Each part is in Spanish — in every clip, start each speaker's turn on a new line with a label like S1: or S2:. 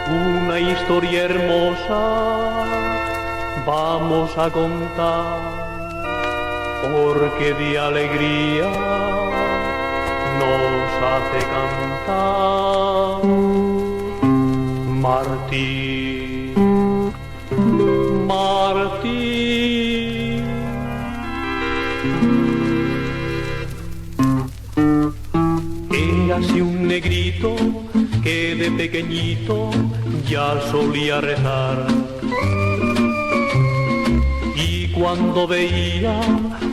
S1: Una historia hermosa vamos a contar, porque de alegría nos hace cantar. Martín, Martín. Érase un negrito que de pequeñito ya solía rezar. Y cuando veía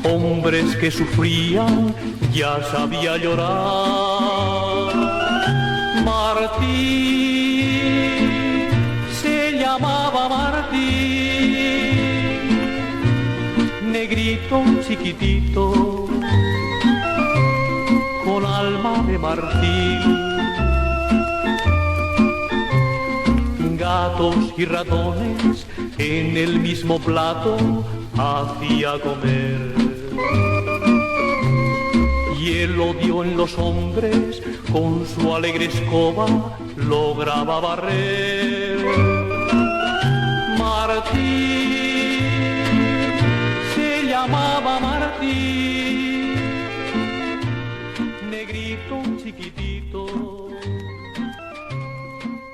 S1: hombres que sufrían, ya sabía llorar. Martín, se llamaba Martín, negrito chiquitito, con alma de marfil. Gatos y ratones en el mismo plato hacía comer. Y el odio en los hombres con su alegre escoba lograba barrer. Martín, se llamaba Martín, negrito chiquitito,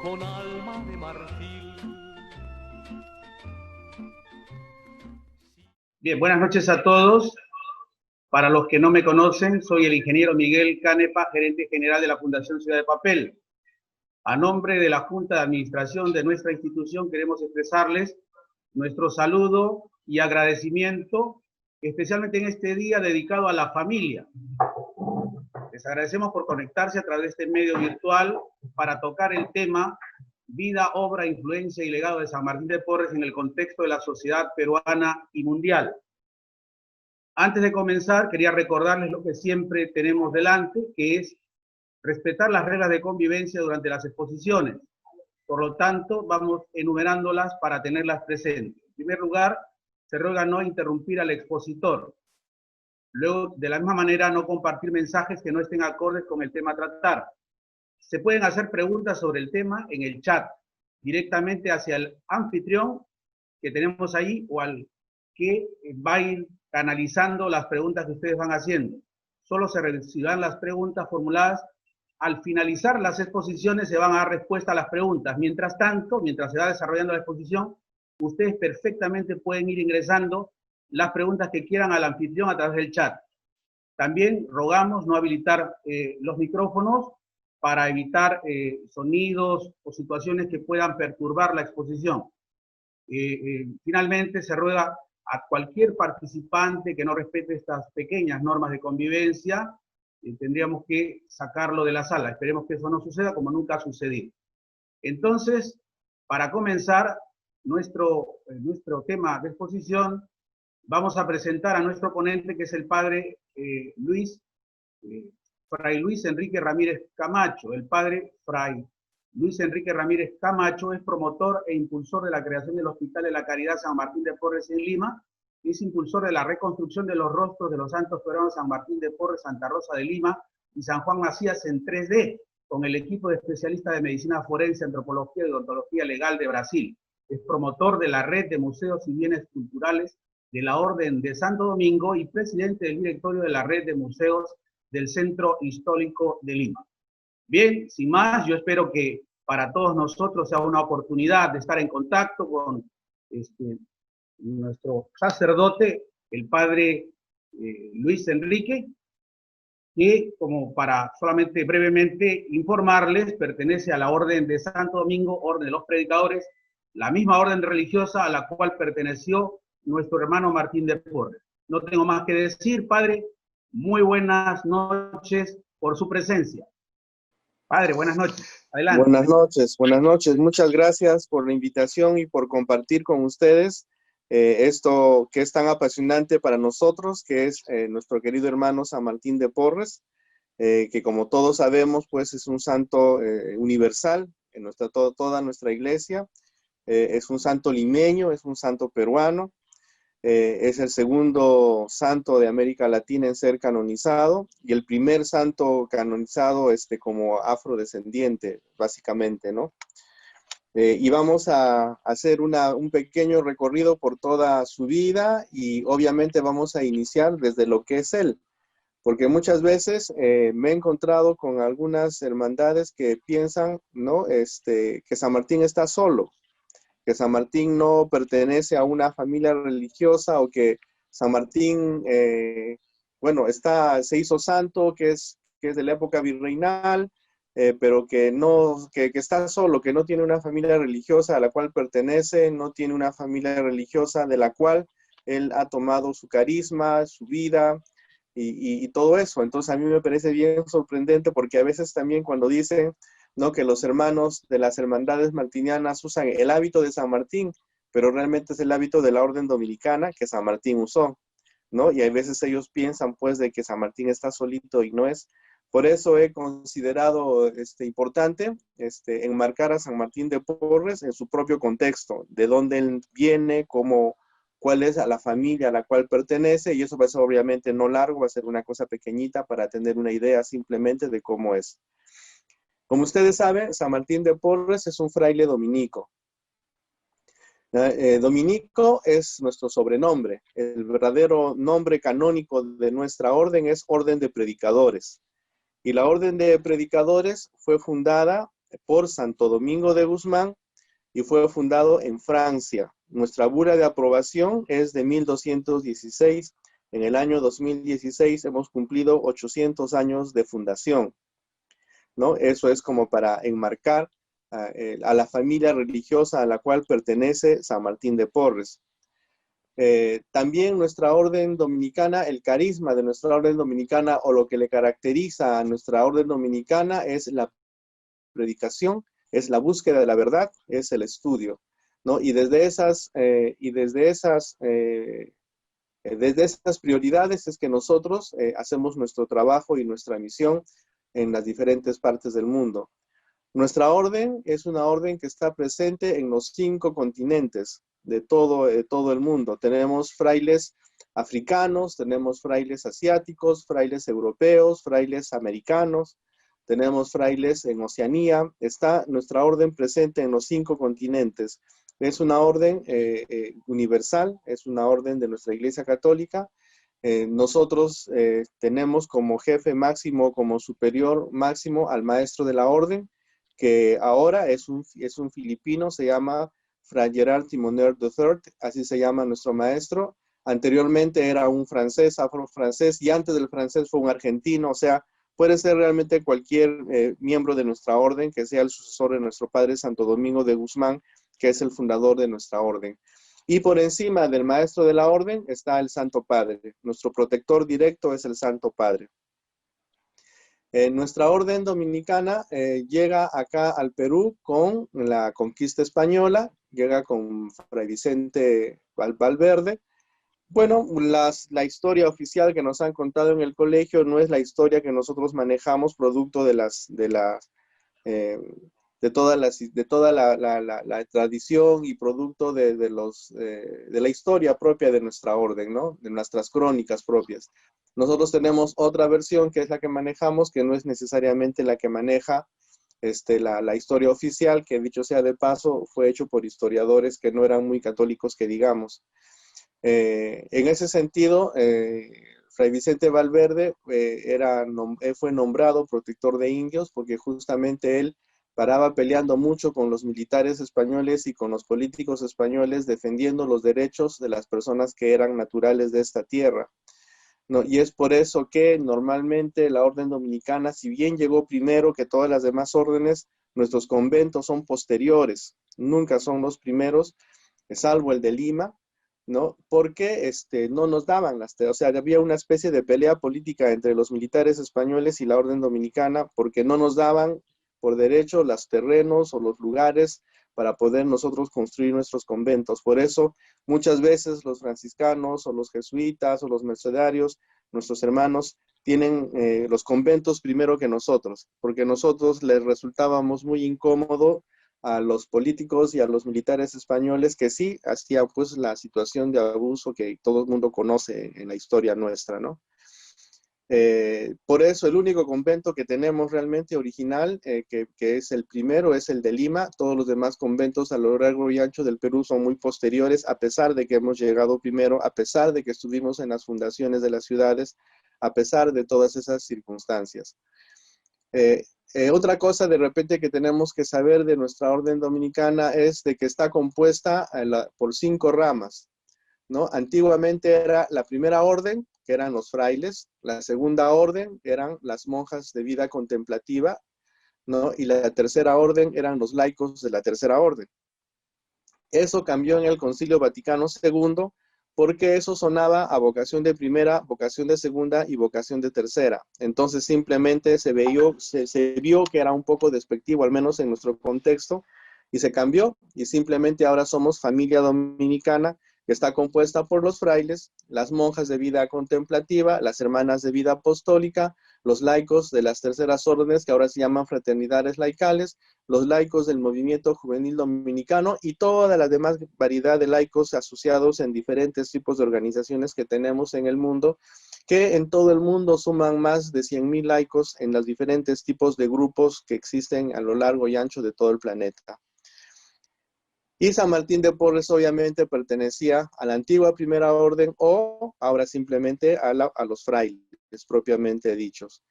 S1: con alma de marfil.
S2: Bien, buenas noches a todos. Para los que no me conocen, soy el ingeniero Miguel Canepa, gerente general de la Fundación Ciudad de Papel. A nombre de la Junta de Administración de nuestra institución queremos expresarles nuestro saludo y agradecimiento, especialmente en este día dedicado a la familia. Les agradecemos por conectarse a través de este medio virtual para tocar el tema vida, obra, influencia y legado de San Martín de Porres en el contexto de la sociedad peruana y mundial. Antes de comenzar, quería recordarles lo que siempre tenemos delante, que es respetar las reglas de convivencia durante las exposiciones. Por lo tanto, vamos enumerándolas para tenerlas presentes. En primer lugar, se ruega no interrumpir al expositor. Luego, de la misma manera, no compartir mensajes que no estén acordes con el tema a tratar. Se pueden hacer preguntas sobre el tema en el chat, directamente hacia el anfitrión que tenemos ahí o al que va a ir canalizando las preguntas que ustedes van haciendo. Solo se recibirán las preguntas formuladas. Al finalizar las exposiciones se van a dar respuesta a las preguntas. Mientras tanto, mientras se va desarrollando la exposición, ustedes perfectamente pueden ir ingresando las preguntas que quieran al anfitrión a través del chat. También rogamos no habilitar los micrófonos para evitar sonidos o situaciones que puedan perturbar la exposición. Finalmente, se ruega a cualquier participante que no respete estas pequeñas normas de convivencia, tendríamos que sacarlo de la sala. Esperemos que eso no suceda, como nunca ha sucedido. Entonces, para comenzar nuestro tema de exposición, vamos a presentar a nuestro ponente, que es el padre Fray Luis Enrique Ramírez Camacho. El padre Fray Luis Enrique Ramírez Camacho es promotor e impulsor de la creación del Hospital de la Caridad San Martín de Porres en Lima, y es impulsor de la reconstrucción de los rostros de los santos peruanos San Martín de Porres, Santa Rosa de Lima y San Juan Macías en 3D, con el equipo de especialistas de medicina forense, antropología y odontología legal de Brasil. Es promotor de la red de museos y bienes culturales de la Orden de Santo Domingo y presidente del directorio de la red de museos del Centro Histórico de Lima. Bien, sin más, yo espero que para todos nosotros sea una oportunidad de estar en contacto con nuestro sacerdote, el padre Luis Enrique, que, como para solamente brevemente informarles, pertenece a la Orden de Santo Domingo, Orden de los Predicadores, la misma orden religiosa a la cual perteneció nuestro hermano Martín de Porres. No tengo más que decir, padre. Muy buenas noches por su presencia. Padre, buenas noches. Adelante.
S3: Buenas noches. Muchas gracias por la invitación y por compartir con ustedes esto que es tan apasionante para nosotros, que es nuestro querido hermano San Martín de Porres, que como todos sabemos, pues es un santo universal en toda nuestra iglesia. Es un santo limeño, es un santo peruano. Es el segundo santo de América Latina en ser canonizado y el primer santo canonizado como afrodescendiente, básicamente, ¿no? Y vamos a hacer un pequeño recorrido por toda su vida y obviamente vamos a iniciar desde lo que es él. Porque muchas veces me he encontrado con algunas hermandades que piensan, ¿no? Que San Martín está solo, que San Martín no pertenece a una familia religiosa o que San Martín, bueno, se hizo santo, que es de la época virreinal, pero que está solo, que no tiene una familia religiosa a la cual pertenece, no tiene una familia religiosa de la cual él ha tomado su carisma, su vida y todo eso. Entonces a mí me parece bien sorprendente porque a veces también cuando dicen, ¿no?, que los hermanos de las hermandades martinianas usan el hábito de San Martín, pero realmente es el hábito de la orden dominicana que San Martín usó, ¿no? Y a veces ellos piensan pues de que San Martín está solito y no es. Por eso he considerado importante enmarcar a San Martín de Porres en su propio contexto, de dónde él viene, cuál es a la familia a la cual pertenece, y eso va a ser obviamente no largo, va a ser una cosa pequeñita para tener una idea simplemente de cómo es. Como ustedes saben, San Martín de Porres es un fraile dominico. Dominico es nuestro sobrenombre. El verdadero nombre canónico de nuestra orden es Orden de Predicadores. Y la Orden de Predicadores fue fundada por Santo Domingo de Guzmán y fue fundado en Francia. Nuestra bula de aprobación es de 1216. En el año 2016 hemos cumplido 800 años de fundación, ¿no? Eso es como para enmarcar a la familia religiosa a la cual pertenece San Martín de Porres. También nuestra orden dominicana, el carisma de nuestra orden dominicana o lo que le caracteriza a nuestra orden dominicana es la predicación, es la búsqueda de la verdad, es el estudio, ¿no? Y desde esas prioridades es que nosotros hacemos nuestro trabajo y nuestra misión en las diferentes partes del mundo. Nuestra orden es una orden que está presente en los 5 continentes de todo el mundo. Tenemos frailes africanos, tenemos frailes asiáticos, frailes europeos, frailes americanos, tenemos frailes en Oceanía. Está nuestra orden presente en los 5 continentes. Es una orden universal, es una orden de nuestra Iglesia Católica. Nosotros tenemos como jefe máximo, como superior máximo al maestro de la orden, que ahora es un filipino, se llama Fray Gerard Timoner III, así se llama nuestro maestro. Anteriormente era un francés, afro-francés, y antes del francés fue un argentino. O sea, puede ser realmente cualquier miembro de nuestra orden que sea el sucesor de nuestro padre Santo Domingo de Guzmán, que es el fundador de nuestra orden. Y por encima del maestro de la orden está el Santo Padre. Nuestro protector directo es el Santo Padre. Nuestra orden dominicana llega acá al Perú con la conquista española, llega con Fray Vicente Valverde. Bueno, la historia oficial que nos han contado en el colegio no es la historia que nosotros manejamos, producto de toda la tradición y producto de la historia propia de nuestra orden, ¿no? De nuestras crónicas propias. Nosotros tenemos otra versión que es la que manejamos, que no es necesariamente la que maneja la historia oficial, que dicho sea de paso, fue hecho por historiadores que no eran muy católicos, que digamos. En ese sentido, Fray Vicente Valverde fue nombrado protector de indios porque justamente él paraba peleando mucho con los militares españoles y con los políticos españoles, defendiendo los derechos de las personas que eran naturales de esta tierra, ¿no? Y es por eso que normalmente la orden dominicana, si bien llegó primero que todas las demás órdenes, nuestros conventos son posteriores, nunca son los primeros, salvo el de Lima, ¿no? Porque no nos daban o sea, había una especie de pelea política entre los militares españoles y la orden dominicana, porque no nos daban por derecho los terrenos o los lugares para poder nosotros construir nuestros conventos. Por eso, muchas veces los franciscanos o los jesuitas o los mercedarios, nuestros hermanos, tienen los conventos primero que nosotros, porque nosotros les resultábamos muy incómodo a los políticos y a los militares españoles, que sí hacían pues la situación de abuso que todo el mundo conoce en la historia nuestra, ¿no? Por eso el único convento que tenemos realmente original, que es el primero, es el de Lima. Todos los demás conventos a lo largo y ancho del Perú son muy posteriores, a pesar de que hemos llegado primero, a pesar de que estuvimos en las fundaciones de las ciudades, a pesar de todas esas circunstancias. Otra cosa de repente que tenemos que saber de nuestra orden dominicana es de que está compuesta por 5 ramas, ¿no? Antiguamente era la primera orden, que eran los frailes; la segunda orden eran las monjas de vida contemplativa, ¿no? Y la tercera orden eran los laicos de la tercera orden. Eso cambió en el Concilio Vaticano II, porque eso sonaba a vocación de primera, vocación de segunda y vocación de tercera. Entonces simplemente se vio que era un poco despectivo, al menos en nuestro contexto, y se cambió, y simplemente ahora somos familia dominicana, que está compuesta por los frailes, las monjas de vida contemplativa, las hermanas de vida apostólica, los laicos de las terceras órdenes, que ahora se llaman fraternidades laicales, los laicos del movimiento juvenil dominicano y toda la demás variedad de laicos asociados en diferentes tipos de organizaciones que tenemos en el mundo, que en todo el mundo suman más de 100,000 laicos en los diferentes tipos de grupos que existen a lo largo y ancho de todo el planeta. Y San Martín de Porres obviamente pertenecía a la antigua primera orden, o ahora simplemente a los frailes propiamente dichos.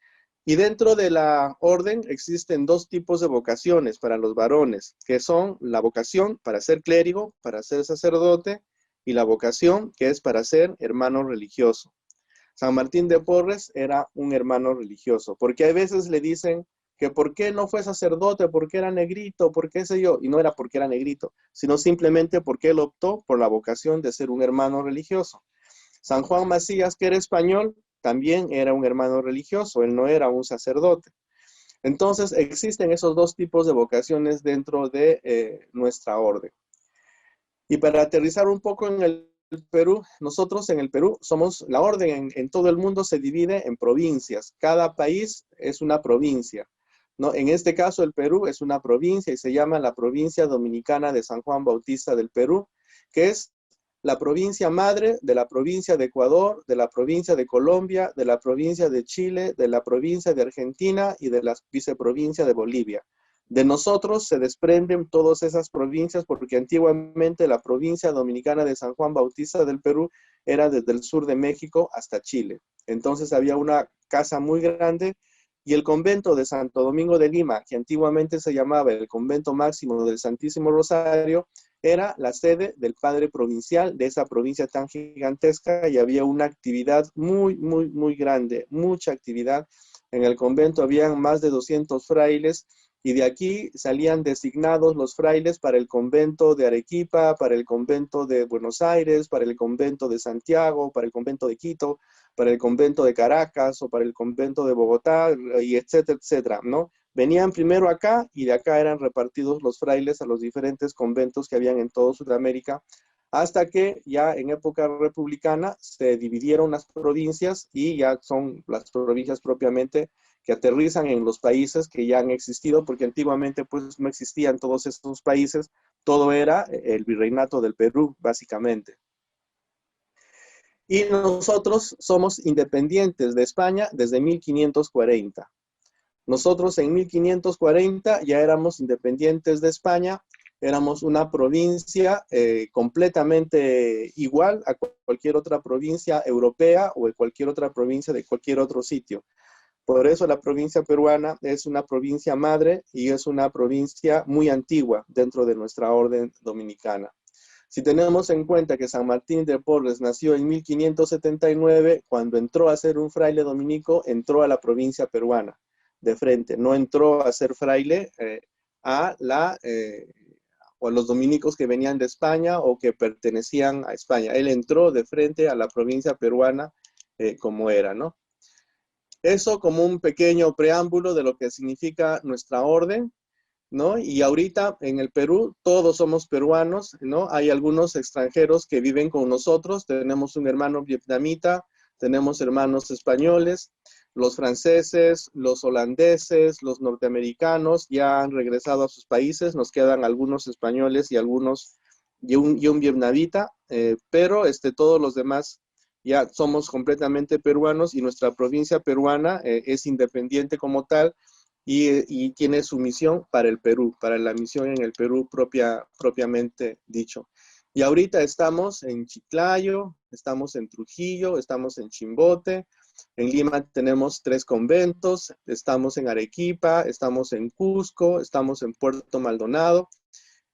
S3: Y dentro de la orden existen 2 tipos de vocaciones para los varones, que son la vocación para ser clérigo, para ser sacerdote, y la vocación que es para ser hermano religioso. San Martín de Porres era un hermano religioso, porque a veces le dicen que por qué no fue sacerdote, porque era negrito, por qué sé yo, y no era porque era negrito, sino simplemente porque él optó por la vocación de ser un hermano religioso. San Juan Macías, que era español, también era un hermano religioso, él no era un sacerdote. Entonces existen esos 2 tipos de vocaciones dentro de nuestra orden. Y para aterrizar un poco en el Perú, nosotros en el Perú somos, la orden en todo el mundo se divide en provincias, cada país es una provincia, ¿no? En este caso el Perú es una provincia y se llama la provincia dominicana de San Juan Bautista del Perú, que es la provincia madre de la provincia de Ecuador, de la provincia de Colombia, de la provincia de Chile, de la provincia de Argentina y de la viceprovincia de Bolivia. De nosotros se desprenden todas esas provincias porque antiguamente la provincia dominicana de San Juan Bautista del Perú era desde el sur de México hasta Chile. Entonces había una casa muy grande y el convento de Santo Domingo de Lima, que antiguamente se llamaba el Convento Máximo del Santísimo Rosario, era la sede del padre provincial de esa provincia tan gigantesca y había una actividad muy, muy, muy grande, mucha actividad. En el convento habían más de 200 frailes y de aquí salían designados los frailes para el convento de Arequipa, para el convento de Buenos Aires, para el convento de Santiago, para el convento de Quito, para el convento de Caracas o para el convento de Bogotá, y etcétera, etcétera, ¿no? Venían primero acá y de acá eran repartidos los frailes a los diferentes conventos que habían en toda Sudamérica, hasta que ya en época republicana se dividieron las provincias y ya son las provincias propiamente que aterrizan en los países que ya han existido, porque antiguamente pues no existían todos estos países, todo era el virreinato del Perú, básicamente. Y nosotros somos independientes de España desde 1540. Nosotros en 1540 ya éramos independientes de España, éramos una provincia completamente igual a cualquier otra provincia europea o de cualquier otra provincia de cualquier otro sitio. Por eso la provincia peruana es una provincia madre y es una provincia muy antigua dentro de nuestra orden dominicana. Si tenemos en cuenta que San Martín de Porres nació en 1579, cuando entró a ser un fraile dominico, entró a la provincia peruana de frente, no entró a ser fraile a los dominicos que venían de España o que pertenecían a España. Él entró de frente a la provincia peruana como era, ¿no? Eso como un pequeño preámbulo de lo que significa nuestra orden, ¿no? Y ahorita en el Perú todos somos peruanos, ¿no? Hay algunos extranjeros que viven con nosotros, tenemos un hermano vietnamita, tenemos hermanos españoles, los franceses, los holandeses, los norteamericanos ya han regresado a sus países, nos quedan algunos españoles y un vietnamita, pero todos los demás ya somos completamente peruanos y nuestra provincia peruana es independiente como tal y tiene su misión para el Perú, para la misión en el Perú propiamente dicho. Y ahorita estamos en Chiclayo, estamos en Trujillo, estamos en Chimbote, en Lima tenemos 3 conventos, estamos en Arequipa, estamos en Cusco, estamos en Puerto Maldonado,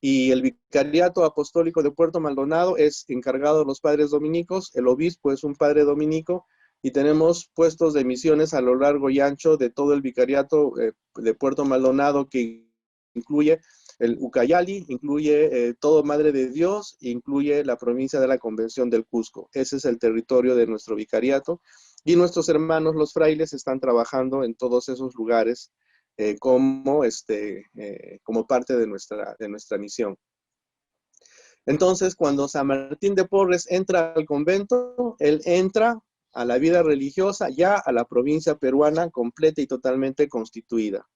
S3: y el Vicariato Apostólico de Puerto Maldonado es encargado de los padres dominicos, el obispo es un padre dominico, y tenemos puestos de misiones a lo largo y ancho de todo el Vicariato de Puerto Maldonado, que incluye el Ucayali, incluye todo Madre de Dios, incluye la provincia de la Convención del Cusco. Ese es el territorio de nuestro vicariato, y nuestros hermanos los frailes están trabajando en todos esos lugares como parte de nuestra misión. Entonces, cuando San Martín de Porres entra al convento, él entra a la vida religiosa, ya a la provincia peruana completa y totalmente constituida,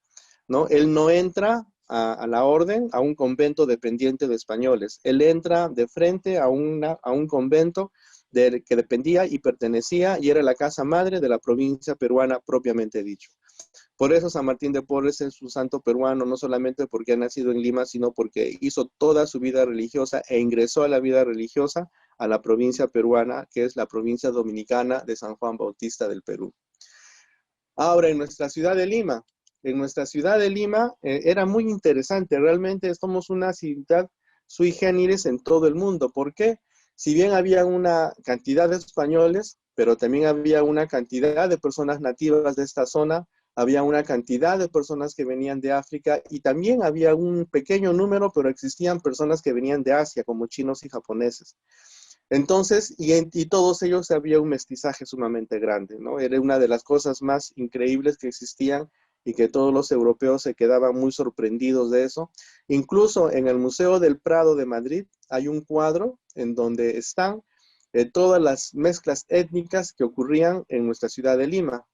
S3: ¿no? Él no entra a la orden, a un convento dependiente de españoles. Él entra de frente a un convento que dependía y pertenecía y era la casa madre de la provincia peruana propiamente dicho. Por eso San Martín de Porres es un santo peruano, no solamente porque ha nacido en Lima, sino porque hizo toda su vida religiosa e ingresó a la vida religiosa a la provincia peruana, que es la provincia dominicana de San Juan Bautista del Perú. Ahora, en nuestra ciudad de Lima, era muy interesante, realmente somos una ciudad sui generis en todo el mundo. ¿Por qué? Si bien había una cantidad de españoles, pero también había una cantidad de personas nativas de esta zona, había una cantidad de personas que venían de África y también había un pequeño número, pero existían personas que venían de Asia, como chinos y japoneses. Entonces, y todos ellos había un mestizaje sumamente grande, ¿no? Era una de las cosas más increíbles que existían y que todos los europeos se quedaban muy sorprendidos de eso. Incluso en el Museo del Prado de Madrid hay un cuadro en donde están todas las mezclas étnicas que ocurrían en nuestra ciudad de Lima,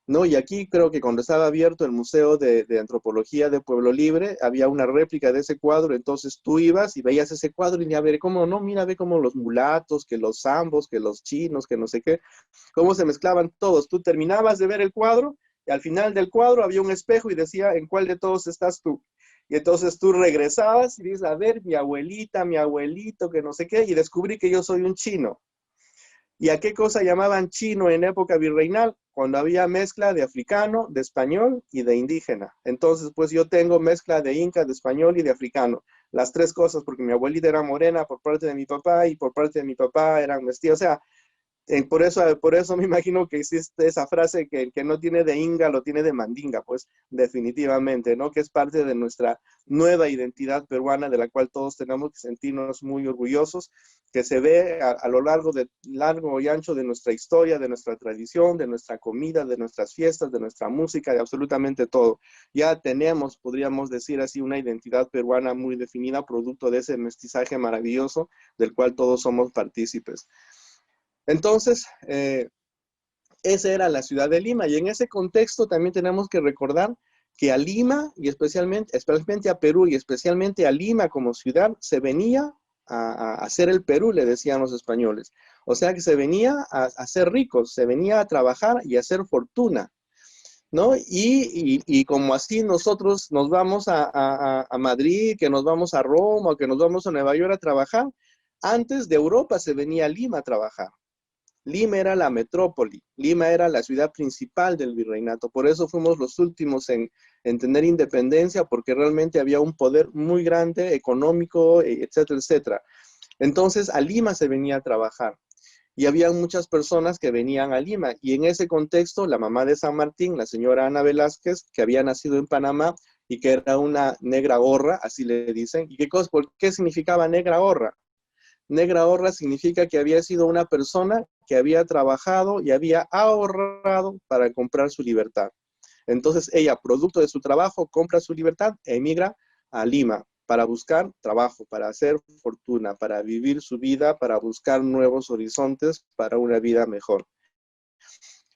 S3: ¿no? Y aquí creo que cuando estaba abierto el Museo de Antropología de Pueblo Libre, había una réplica de ese cuadro, entonces tú ibas y veías ese cuadro y a ver, ¿cómo no? Mira, ve cómo los mulatos, que los zambos, que los chinos, que no sé qué, cómo se mezclaban todos. Tú terminabas de ver el cuadro y al final del cuadro había un espejo y decía, ¿en cuál de todos estás tú? Y entonces tú regresabas y dices, a ver, mi abuelita, mi abuelito, que no sé qué, y descubrí que yo soy un chino. ¿Y a qué cosa llamaban chino en época virreinal? Cuando había mezcla de africano, de español y de indígena. Entonces, pues yo tengo mezcla de inca, de español y de africano. Las 3 cosas, porque mi abuelita era morena por parte de mi papá y por parte de mi papá eran mestizos. O sea, por eso me imagino que existe esa frase que el que no tiene de inga lo tiene de mandinga, pues definitivamente, ¿no? Que es parte de nuestra nueva identidad peruana de la cual todos tenemos que sentirnos muy orgullosos, que se ve a lo largo y ancho de nuestra historia, de nuestra tradición, de nuestra comida, de nuestras fiestas, de nuestra música, de absolutamente todo. Ya tenemos, podríamos decir así, una identidad peruana muy definida, producto de ese mestizaje maravilloso del cual todos somos partícipes. Entonces, esa era la ciudad de Lima, y en ese contexto también tenemos que recordar que a Lima, y especialmente a Perú, y especialmente a Lima como ciudad, se venía a hacer el Perú, le decían los españoles. O sea que se venía a ser ricos, se venía a trabajar y a hacer fortuna, ¿no? Y como así nosotros nos vamos a Madrid, que nos vamos a Roma, que nos vamos a Nueva York a trabajar, antes de Europa se venía a Lima a trabajar. Lima era la metrópoli, Lima era la ciudad principal del virreinato, por eso fuimos los últimos en tener independencia, porque realmente había un poder muy grande, económico, etcétera, etcétera. Entonces a Lima se venía a trabajar y había muchas personas que venían a Lima, y en ese contexto la mamá de San Martín, la señora Ana Velázquez, que había nacido en Panamá y que era una negra gorra, así le dicen. ¿Y por qué significaba negra gorra? Negra horra significa que había sido una persona que había trabajado y había ahorrado para comprar su libertad. Entonces ella, producto de su trabajo, compra su libertad e emigra a Lima para buscar trabajo, para hacer fortuna, para vivir su vida, para buscar nuevos horizontes, para una vida mejor.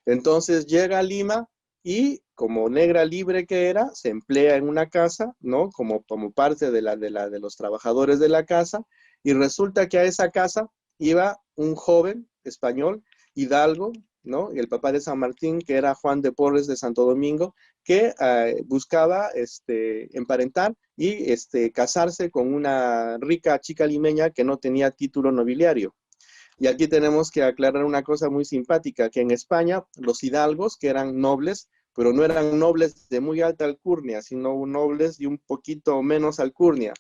S3: Entonces llega a Lima y, como negra libre que era, se emplea en una casa, ¿no? Como parte de los trabajadores de la casa, y resulta que a esa casa iba un joven español hidalgo, ¿no? Y el papá de San Martín, que era Juan de Porres de Santo Domingo, que buscaba emparentar y casarse con una rica chica limeña que no tenía título nobiliario. Y aquí tenemos que aclarar una cosa muy simpática, que en España los hidalgos, que eran nobles, pero no eran nobles de muy alta alcurnia, sino nobles de un poquito menos alcurnia.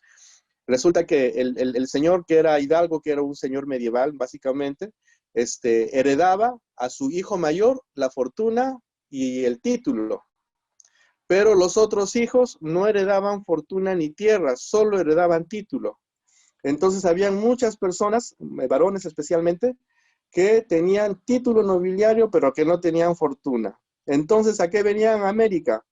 S3: Resulta que el señor que era hidalgo, que era un señor medieval, básicamente, heredaba a su hijo mayor la fortuna y el título. Pero los otros hijos no heredaban fortuna ni tierra, solo heredaban título. Entonces habían muchas personas, varones especialmente, que tenían título nobiliario, pero que no tenían fortuna. Entonces, ¿a qué venían a América?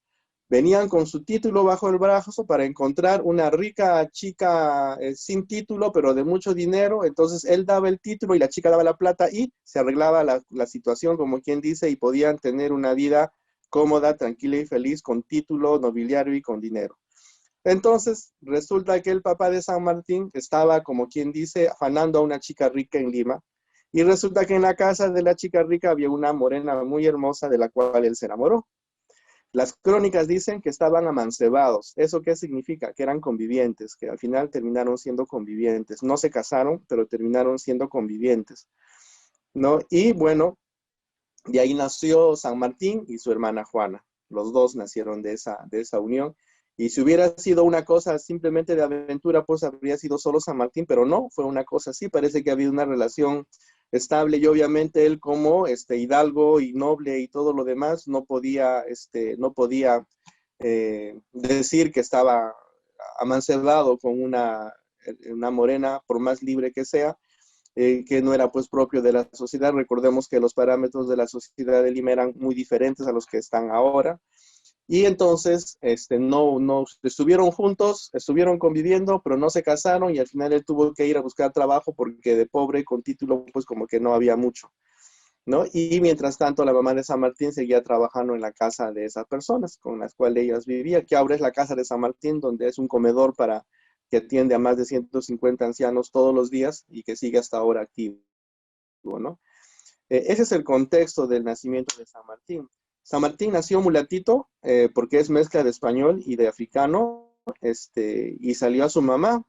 S3: Venían con su título bajo el brazo para encontrar una rica chica sin título, pero de mucho dinero. Entonces él daba el título y la chica daba la plata y se arreglaba la situación, como quien dice, y podían tener una vida cómoda, tranquila y feliz con título nobiliario y con dinero. Entonces resulta que el papá de San Martín estaba, como quien dice, afanando a una chica rica en Lima. Y resulta que en la casa de la chica rica había una morena muy hermosa de la cual él se enamoró. Las crónicas dicen que estaban amancebados. ¿Eso qué significa? Que eran convivientes, que al final terminaron siendo convivientes. No se casaron, pero terminaron siendo convivientes, ¿no? Y bueno, de ahí nació San Martín y su hermana Juana. Los dos nacieron de esa unión. Y si hubiera sido una cosa simplemente de aventura, pues habría sido solo San Martín, pero no, fue una cosa así. Parece que había una relación estable y obviamente él como hidalgo y noble y todo lo demás no podía decir que estaba amancebado con una morena, por más libre que sea, que no era pues propio de la sociedad. Recordemos que los parámetros de la sociedad de Lima eran muy diferentes a los que están ahora. Y entonces, no estuvieron juntos, estuvieron conviviendo, pero no se casaron y al final él tuvo que ir a buscar trabajo porque de pobre con título, pues como que no había mucho, ¿no? Y mientras tanto, la mamá de San Martín seguía trabajando en la casa de esas personas con las cuales ellas vivían, que ahora es la casa de San Martín, donde es un comedor que atiende a más de 150 ancianos todos los días y que sigue hasta ahora activo, ¿no? Ese es el contexto del nacimiento de San Martín. San Martín nació mulatito porque es mezcla de español y de africano, y salió a su mamá,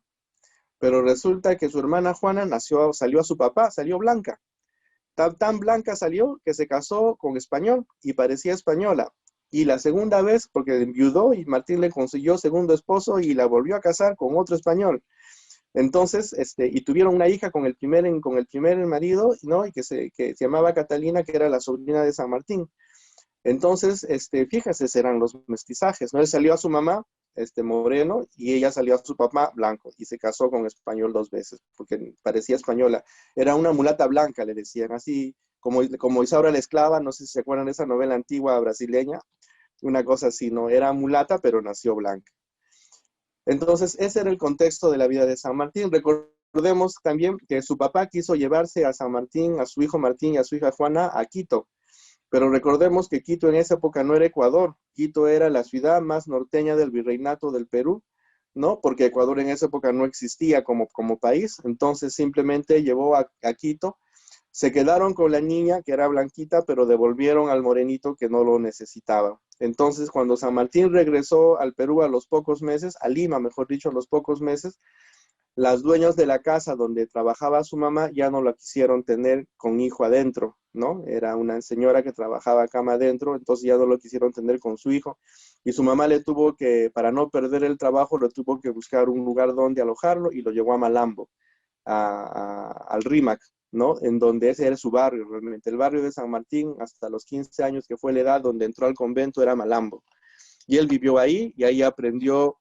S3: pero resulta que su hermana Juana salió a su papá, salió blanca. Tan blanca salió que se casó con español y parecía española. Y la segunda vez, porque enviudó y Martín le consiguió segundo esposo y la volvió a casar con otro español. Entonces, y tuvieron una hija con el primer marido, ¿no? Y que se llamaba Catalina, que era la sobrina de San Martín. Entonces, fíjese, serán los mestizajes, ¿no? Él salió a su mamá, moreno, y ella salió a su papá blanco, y se casó con español 2 veces, porque parecía española. Era una mulata blanca, le decían, así como Isaura la esclava, no sé si se acuerdan de esa novela antigua brasileña, una cosa así, ¿no? Era mulata, pero nació blanca. Entonces, ese era el contexto de la vida de San Martín. Recordemos también que su papá quiso llevarse a San Martín, a su hijo Martín y a su hija Juana a Quito. Pero recordemos que Quito en esa época no era Ecuador. Quito era la ciudad más norteña del virreinato del Perú, ¿no? Porque Ecuador en esa época no existía como país. Entonces, simplemente llevó a Quito. Se quedaron con la niña, que era blanquita, pero devolvieron al morenito que no lo necesitaba. Entonces, cuando San Martín regresó al Perú a los pocos meses, a Lima, mejor dicho, a los pocos meses, las dueñas de la casa donde trabajaba su mamá ya no la quisieron tener con hijo adentro, ¿no? Era una señora que trabajaba cama adentro, entonces ya no lo quisieron tener con su hijo. Y su mamá le tuvo que, para no perder el trabajo, le tuvo que buscar un lugar donde alojarlo y lo llevó a Malambo, al RIMAC, ¿no? En donde ese era su barrio realmente. El barrio de San Martín, hasta los 15 años que fue la edad donde entró al convento, era Malambo. Y él vivió ahí y ahí aprendió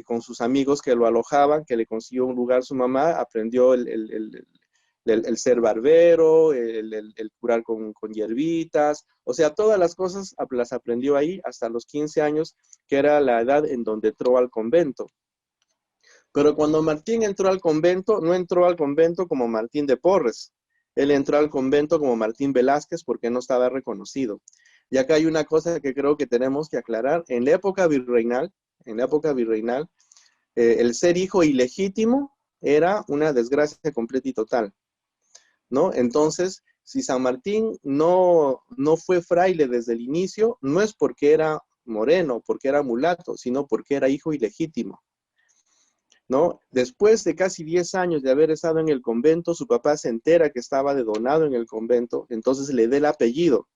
S3: con sus amigos que lo alojaban, que le consiguió un lugar su mamá, aprendió el ser barbero, el curar con hierbitas, o sea, todas las cosas las aprendió ahí hasta los 15 años, que era la edad en donde entró al convento. Pero cuando Martín entró al convento, no entró al convento como Martín de Porres. Él entró al convento como Martín Velázquez porque no estaba reconocido. Y acá hay una cosa que creo que tenemos que aclarar. En la época virreinal, el ser hijo ilegítimo era una desgracia completa y total, ¿no? Entonces, si San Martín no fue fraile desde el inicio, no es porque era moreno, porque era mulato, sino porque era hijo ilegítimo, ¿no? Después de casi 10 años de haber estado en el convento, su papá se entera que estaba de donado en el convento, entonces le da el apellido.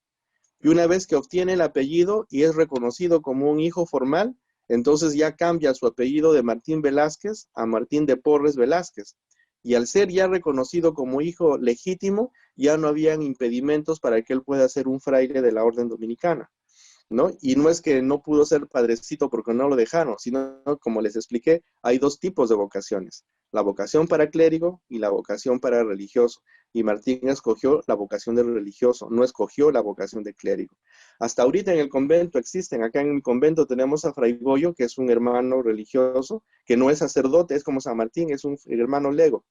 S3: Y una vez que obtiene el apellido y es reconocido como un hijo formal, entonces ya cambia su apellido de Martín Velázquez a Martín de Porres Velázquez. Y al ser ya reconocido como hijo legítimo, ya no habían impedimentos para que él pueda ser un fraile de la orden dominicana, ¿no? Y no es que no pudo ser padrecito porque no lo dejaron, sino, como les expliqué, hay dos tipos de vocaciones, la vocación para clérigo y la vocación para religioso. Y Martín escogió la vocación de religioso, no escogió la vocación de clérigo. Hasta ahorita en el convento existen, acá en el convento tenemos a Fray Goyo, que es un hermano religioso, que no es sacerdote, es como San Martín, es un hermano lego,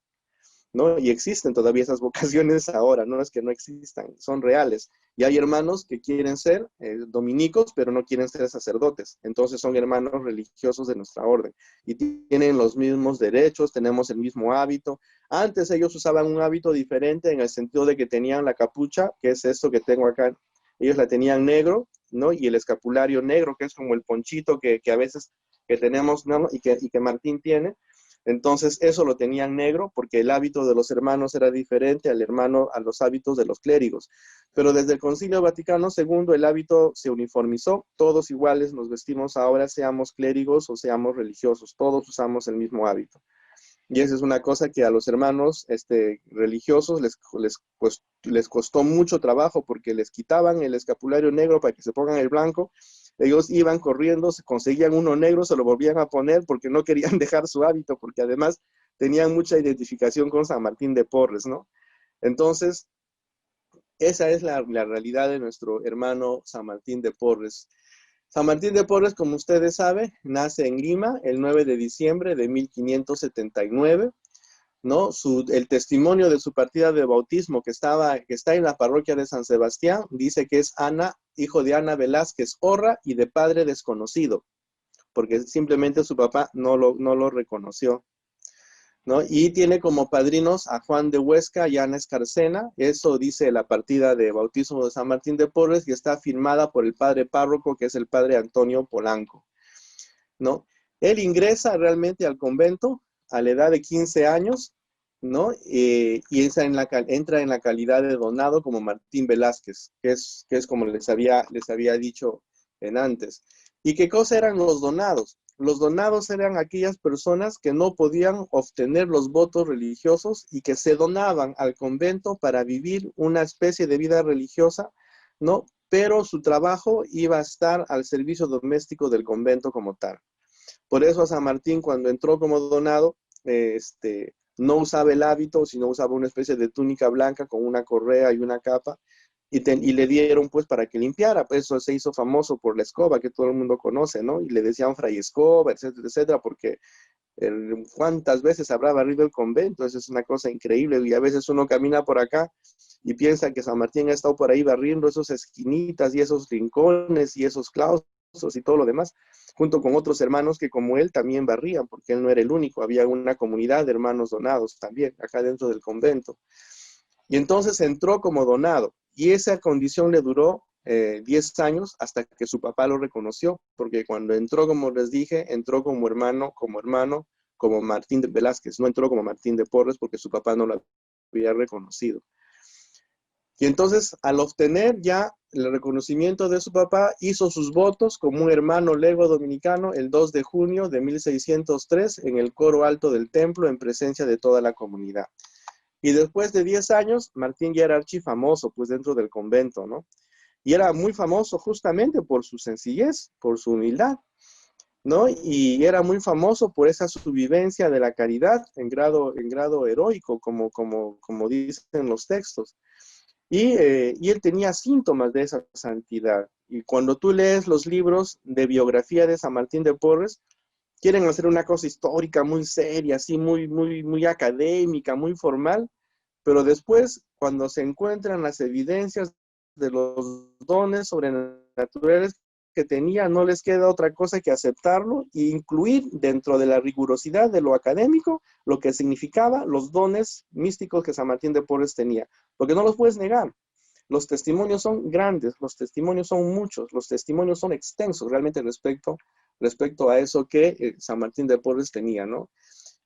S3: ¿no? Y existen todavía esas vocaciones ahora, no es que no existan, son reales. Y hay hermanos que quieren ser dominicos, pero no quieren ser sacerdotes. Entonces son hermanos religiosos de nuestra orden. Y tienen los mismos derechos, tenemos el mismo hábito. Antes ellos usaban un hábito diferente en el sentido de que tenían la capucha, que es esto que tengo acá. Ellos la tenían negro, ¿no? Y el escapulario negro, que es como el ponchito que a veces que tenemos, ¿no? y que Martín tiene. Entonces eso lo tenían negro porque el hábito de los hermanos era diferente a los hábitos de los clérigos. Pero desde el Concilio Vaticano II el hábito se uniformizó, todos iguales nos vestimos ahora, seamos clérigos o seamos religiosos, todos usamos el mismo hábito. Y esa es una cosa que a los hermanos religiosos les costó mucho trabajo porque les quitaban el escapulario negro para que se pongan el blanco. Ellos iban corriendo, se conseguían uno negro, se lo volvían a poner porque no querían dejar su hábito, porque además tenían mucha identificación con San Martín de Porres, ¿no? Entonces, esa es la realidad de nuestro hermano San Martín de Porres. San Martín de Porres, como ustedes saben, nace en Lima el 9 de diciembre de 1579, ¿no? El testimonio de su partida de bautismo que está en la parroquia de San Sebastián dice que es hijo de Ana Velázquez Orra y de padre desconocido, porque simplemente su papá no lo reconoció, ¿no? Y tiene como padrinos a Juan de Huesca y Ana Escarcena. Eso dice la partida de bautismo de San Martín de Porres y está firmada por el padre párroco, que es el padre Antonio Polanco, ¿no? Él ingresa realmente al convento a la edad de 15 años, ¿no? Y entra en la calidad de donado como Martín Velázquez, que es como les había dicho antes. ¿Y qué cosa eran los donados? Los donados eran aquellas personas que no podían obtener los votos religiosos y que se donaban al convento para vivir una especie de vida religiosa, ¿no? Pero su trabajo iba a estar al servicio doméstico del convento como tal. Por eso a San Martín, cuando entró como donado, no usaba el hábito, sino usaba una especie de túnica blanca con una correa y una capa, y le dieron pues para que limpiara. Pues eso se hizo famoso por la escoba que todo el mundo conoce, ¿no? Y le decían Fray Escoba, etcétera, etcétera, porque cuántas veces habrá barrido el convento. Eso es una cosa increíble, y a veces uno camina por acá y piensa que San Martín ha estado por ahí barriendo esas esquinitas y esos rincones y esos claustros y todo lo demás, junto con otros hermanos que como él también barrían, porque él no era el único, había una comunidad de hermanos donados también acá dentro del convento. Y entonces entró como donado, y esa condición le duró 10 años hasta que su papá lo reconoció, porque cuando entró, como les dije, entró como hermano, como Martín de Velázquez, no entró como Martín de Porres porque su papá no lo había reconocido. Y entonces, al obtener ya el reconocimiento de su papá, hizo sus votos como un hermano lego dominicano el 2 de junio de 1603 en el coro alto del templo en presencia de toda la comunidad. Y después de 10 años, Martín ya era archifamoso, pues dentro del convento, ¿no? Y era muy famoso justamente por su sencillez, por su humildad, ¿no? Y era muy famoso por esa subvivencia de la caridad en grado heroico, como dicen los textos. Y él tenía síntomas de esa santidad. Y cuando tú lees los libros de biografía de San Martín de Porres, quieren hacer una cosa histórica muy seria, así muy académica, muy formal, pero después, cuando se encuentran las evidencias de los dones sobrenaturales que tenía, no les queda otra cosa que aceptarlo e incluir dentro de la rigurosidad de lo académico lo que significaba los dones místicos que San Martín de Porres tenía. porque no los puedes negar. Los testimonios son grandes, los testimonios son muchos, los testimonios son extensos realmente respecto a eso que San Martín de Porres tenía, ¿no?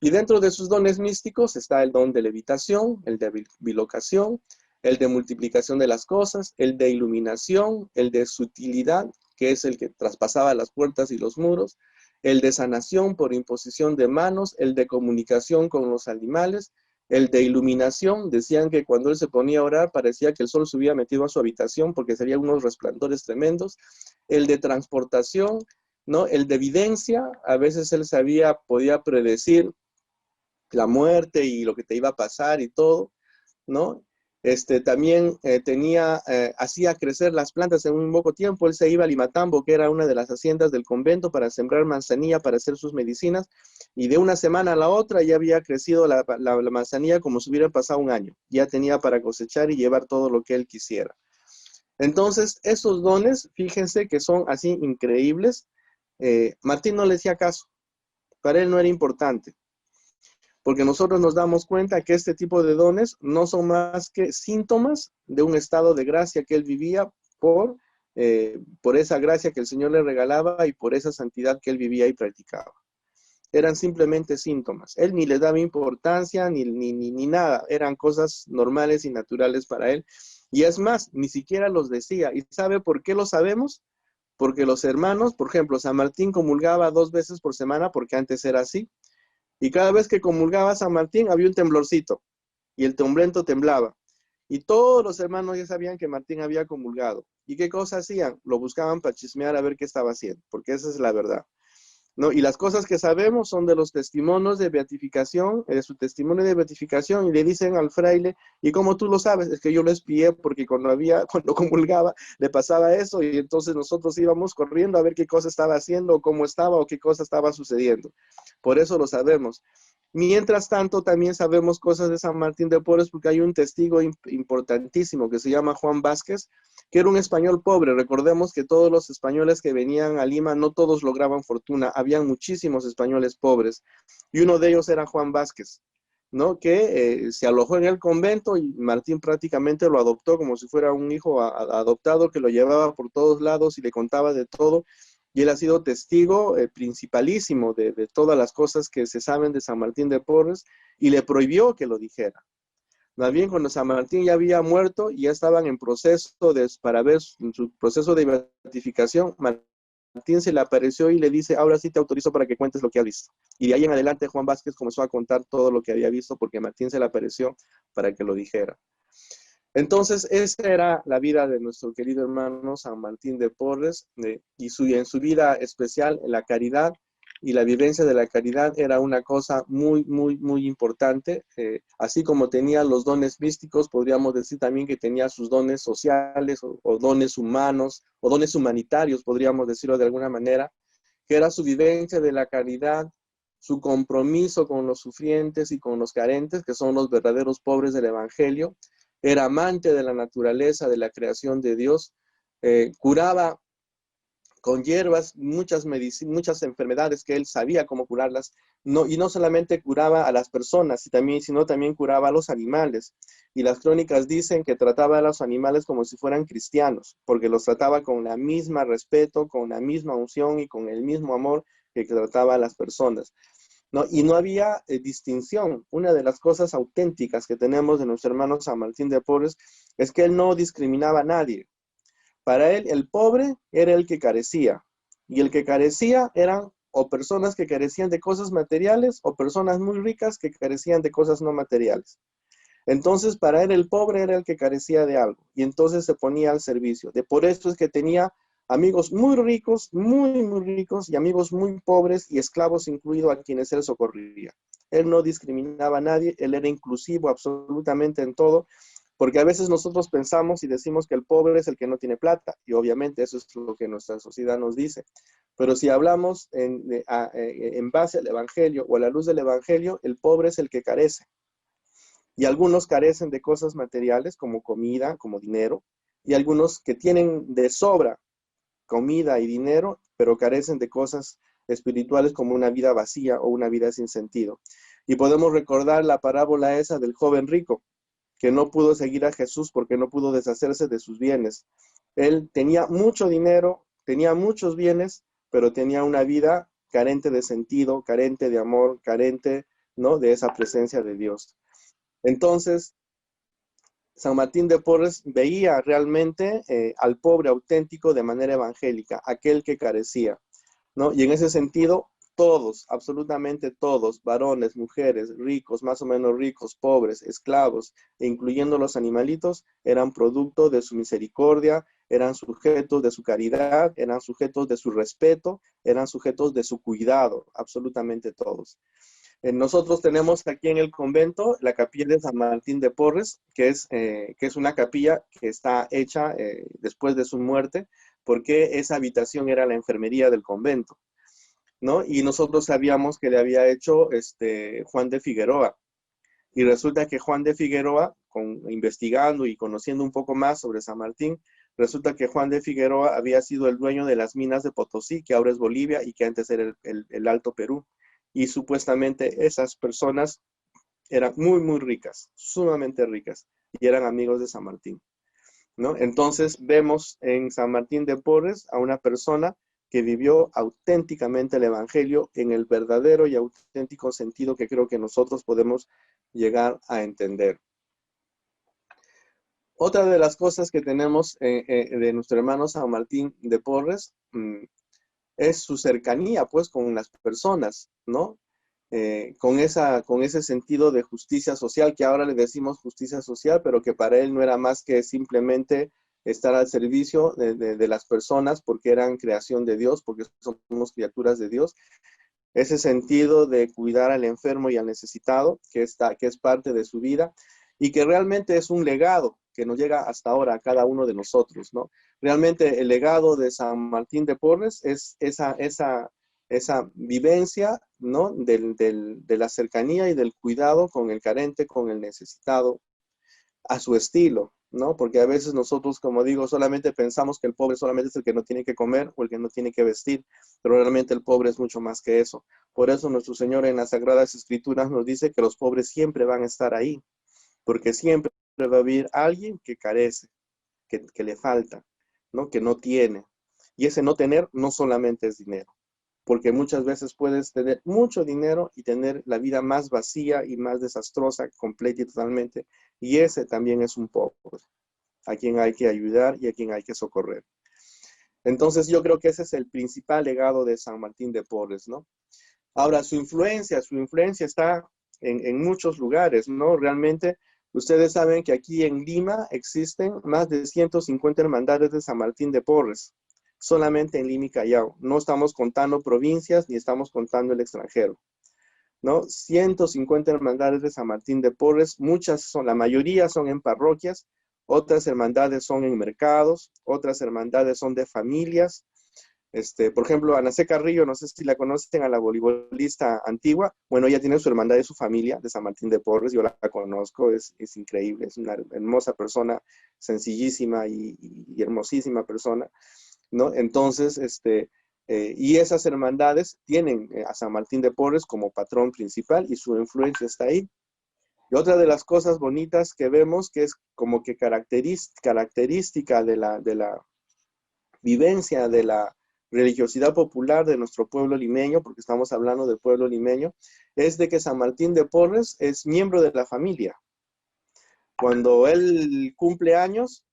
S3: Y dentro de sus dones místicos está el don de levitación, el de bilocación, el de multiplicación de las cosas, el de iluminación, el de sutilidad, que es el que traspasaba las puertas y los muros, el de sanación por imposición de manos, el de comunicación con los animales, el de iluminación. Decían que cuando él se ponía a orar parecía que el sol se hubiera metido a su habitación porque serían unos resplandores tremendos, el de transportación, ¿no? El de evidencia, a veces él podía predecir la muerte y lo que te iba a pasar y todo, ¿no? También hacía crecer las plantas en un poco tiempo. Él se iba a Limatambo, que era una de las haciendas del convento, para sembrar manzanilla, para hacer sus medicinas, y de una semana a la otra ya había crecido la manzanilla como si hubiera pasado un año. Ya tenía para cosechar y llevar todo lo que él quisiera. Entonces, esos dones, fíjense que son así increíbles. Martín no le hacía caso. Para él no era importante. Porque nosotros nos damos cuenta que este tipo de dones no son más que síntomas de un estado de gracia que él vivía por esa gracia que el Señor le regalaba y por esa santidad que él vivía y practicaba. Eran simplemente síntomas. Él ni le daba importancia ni nada. Eran cosas normales y naturales para él. Y es más, ni siquiera los decía. ¿Y sabe por qué lo sabemos? Porque los hermanos, por ejemplo, San Martín comulgaba 2 veces por semana, porque antes era así. Y cada vez que comulgaba San Martín había un temblorcito, y el temblento temblaba. Y todos los hermanos ya sabían que Martín había comulgado. ¿Y qué cosa hacían? Lo buscaban para chismear a ver qué estaba haciendo, porque esa es la verdad, ¿no? Y las cosas que sabemos son de los testimonios de beatificación, de su testimonio de beatificación, y le dicen al fraile, ¿y cómo tú lo sabes? Es que yo lo espié porque cuando comulgaba le pasaba eso, y entonces nosotros íbamos corriendo a ver qué cosa estaba haciendo, o cómo estaba, o qué cosa estaba sucediendo. Por eso lo sabemos. Mientras tanto, también sabemos cosas de San Martín de Porres porque hay un testigo importantísimo que se llama Juan Vázquez, que era un español pobre. Recordemos que todos los españoles que venían a Lima, no todos lograban fortuna. Habían muchísimos españoles pobres. Y uno de ellos era Juan Vázquez, ¿no? Que se alojó en el convento y Martín prácticamente lo adoptó como si fuera un hijo adoptado, que lo llevaba por todos lados y le contaba de todo. Y él ha sido testigo principalísimo de todas las cosas que se saben de San Martín de Porres, y le prohibió que lo dijera. Más bien, cuando San Martín ya había muerto y ya estaban en proceso para ver su proceso de beatificación, Martín se le apareció y le dice, ahora sí te autorizo para que cuentes lo que has visto. Y de ahí en adelante Juan Vázquez comenzó a contar todo lo que había visto porque Martín se le apareció para que lo dijera. Entonces, esa era la vida de nuestro querido hermano San Martín de Porres, y en su vida especial, la caridad y la vivencia de la caridad era una cosa muy, muy, muy importante. Así como tenía los dones místicos, podríamos decir también que tenía sus dones sociales o dones humanos o dones humanitarios, podríamos decirlo de alguna manera, que era su vivencia de la caridad, su compromiso con los sufrientes y con los carentes, que son los verdaderos pobres del Evangelio. Era amante de la naturaleza, de la creación de Dios, curaba con hierbas muchas enfermedades que él sabía cómo curarlas, y no solamente curaba a las personas, sino también curaba a los animales. Y las crónicas dicen que trataba a los animales como si fueran cristianos, porque los trataba con la misma respeto, con la misma unción y con el mismo amor que trataba a las personas, ¿no? Y no había distinción. Una de las cosas auténticas que tenemos de nuestro hermano San Martín de Porres es que él no discriminaba a nadie. Para él, el pobre era el que carecía, y el que carecía eran o personas que carecían de cosas materiales o personas muy ricas que carecían de cosas no materiales. Entonces, para él el pobre era el que carecía de algo, y entonces se ponía al servicio. Por eso es que tenía amigos muy ricos, muy, muy ricos, y amigos muy pobres, y esclavos incluidos a quienes él socorría. Él no discriminaba a nadie, él era inclusivo absolutamente en todo, porque a veces nosotros pensamos y decimos que el pobre es el que no tiene plata, y obviamente eso es lo que nuestra sociedad nos dice. Pero si hablamos en base al Evangelio o a la luz del Evangelio, el pobre es el que carece. Y algunos carecen de cosas materiales como comida, como dinero, y algunos que tienen de sobra comida y dinero, pero carecen de cosas espirituales como una vida vacía o una vida sin sentido. Y podemos recordar la parábola esa del joven rico, que no pudo seguir a Jesús porque no pudo deshacerse de sus bienes. Él tenía mucho dinero, tenía muchos bienes, pero tenía una vida carente de sentido, carente de amor, carente, ¿no?, de esa presencia de Dios. Entonces, San Martín de Porres veía realmente al pobre auténtico de manera evangélica, aquel que carecía, ¿no? Y en ese sentido, todos, absolutamente todos, varones, mujeres, ricos, más o menos ricos, pobres, esclavos, e incluyendo los animalitos, eran producto de su misericordia, eran sujetos de su caridad, eran sujetos de su respeto, eran sujetos de su cuidado, absolutamente todos. Nosotros tenemos aquí en el convento la capilla de San Martín de Porres, que es una capilla que está hecha después de su muerte, porque esa habitación era la enfermería del convento, ¿no? Y nosotros sabíamos que le había hecho Juan de Figueroa. Y resulta que Juan de Figueroa, investigando y conociendo un poco más sobre San Martín, resulta que Juan de Figueroa había sido el dueño de las minas de Potosí, que ahora es Bolivia y que antes era el Alto Perú. Y supuestamente esas personas eran muy, muy ricas, sumamente ricas, y eran amigos de San Martín, ¿no? Entonces vemos en San Martín de Porres a una persona que vivió auténticamente el Evangelio en el verdadero y auténtico sentido que creo que nosotros podemos llegar a entender. Otra de las cosas que tenemos de nuestro hermano San Martín de Porres es su cercanía, pues, con las personas, ¿no? Con ese sentido de justicia social, que ahora le decimos justicia social, pero que para él no era más que simplemente estar al servicio de las personas porque eran creación de Dios, porque somos criaturas de Dios. Ese sentido de cuidar al enfermo y al necesitado, que es parte de su vida, y que realmente es un legado que nos llega hasta ahora a cada uno de nosotros, ¿no? Realmente el legado de San Martín de Porres es esa vivencia, ¿no?, de la cercanía y del cuidado con el carente, con el necesitado, a su estilo, ¿no? Porque a veces nosotros, como digo, solamente pensamos que el pobre solamente es el que no tiene que comer o el que no tiene que vestir, pero realmente el pobre es mucho más que eso. Por eso nuestro Señor en las Sagradas Escrituras nos dice que los pobres siempre van a estar ahí, porque siempre va a haber alguien que carece, que le falta, ¿no?, que no tiene. Y ese no tener no solamente es dinero, porque muchas veces puedes tener mucho dinero y tener la vida más vacía y más desastrosa, completa y totalmente, y ese también es un pobre, a quien hay que ayudar y a quien hay que socorrer. Entonces yo creo que ese es el principal legado de San Martín de Porres, ¿no? Ahora, su influencia está en muchos lugares, ¿no? Realmente, ustedes saben que aquí en Lima existen más de 150 hermandades de San Martín de Porres, solamente en Lima y Callao. No estamos contando provincias ni estamos contando el extranjero, ¿no? 150 hermandades de San Martín de Porres, la mayoría son en parroquias, otras hermandades son en mercados, otras hermandades son de familias. Por ejemplo, Anacé Carrillo, no sé si la conocen, a la voleibolista antigua. Bueno, ella tiene su hermandad de su familia, de San Martín de Porres, yo la conozco, es increíble, es una hermosa persona, sencillísima y hermosísima persona, ¿no? Entonces, y esas hermandades tienen a San Martín de Porres como patrón principal y su influencia está ahí. Y otra de las cosas bonitas que vemos, que es como que característica de la vivencia de la religiosidad popular de nuestro pueblo limeño, porque estamos hablando del pueblo limeño, es de que San Martín de Porres es miembro de la familia. Cuando él cumple años,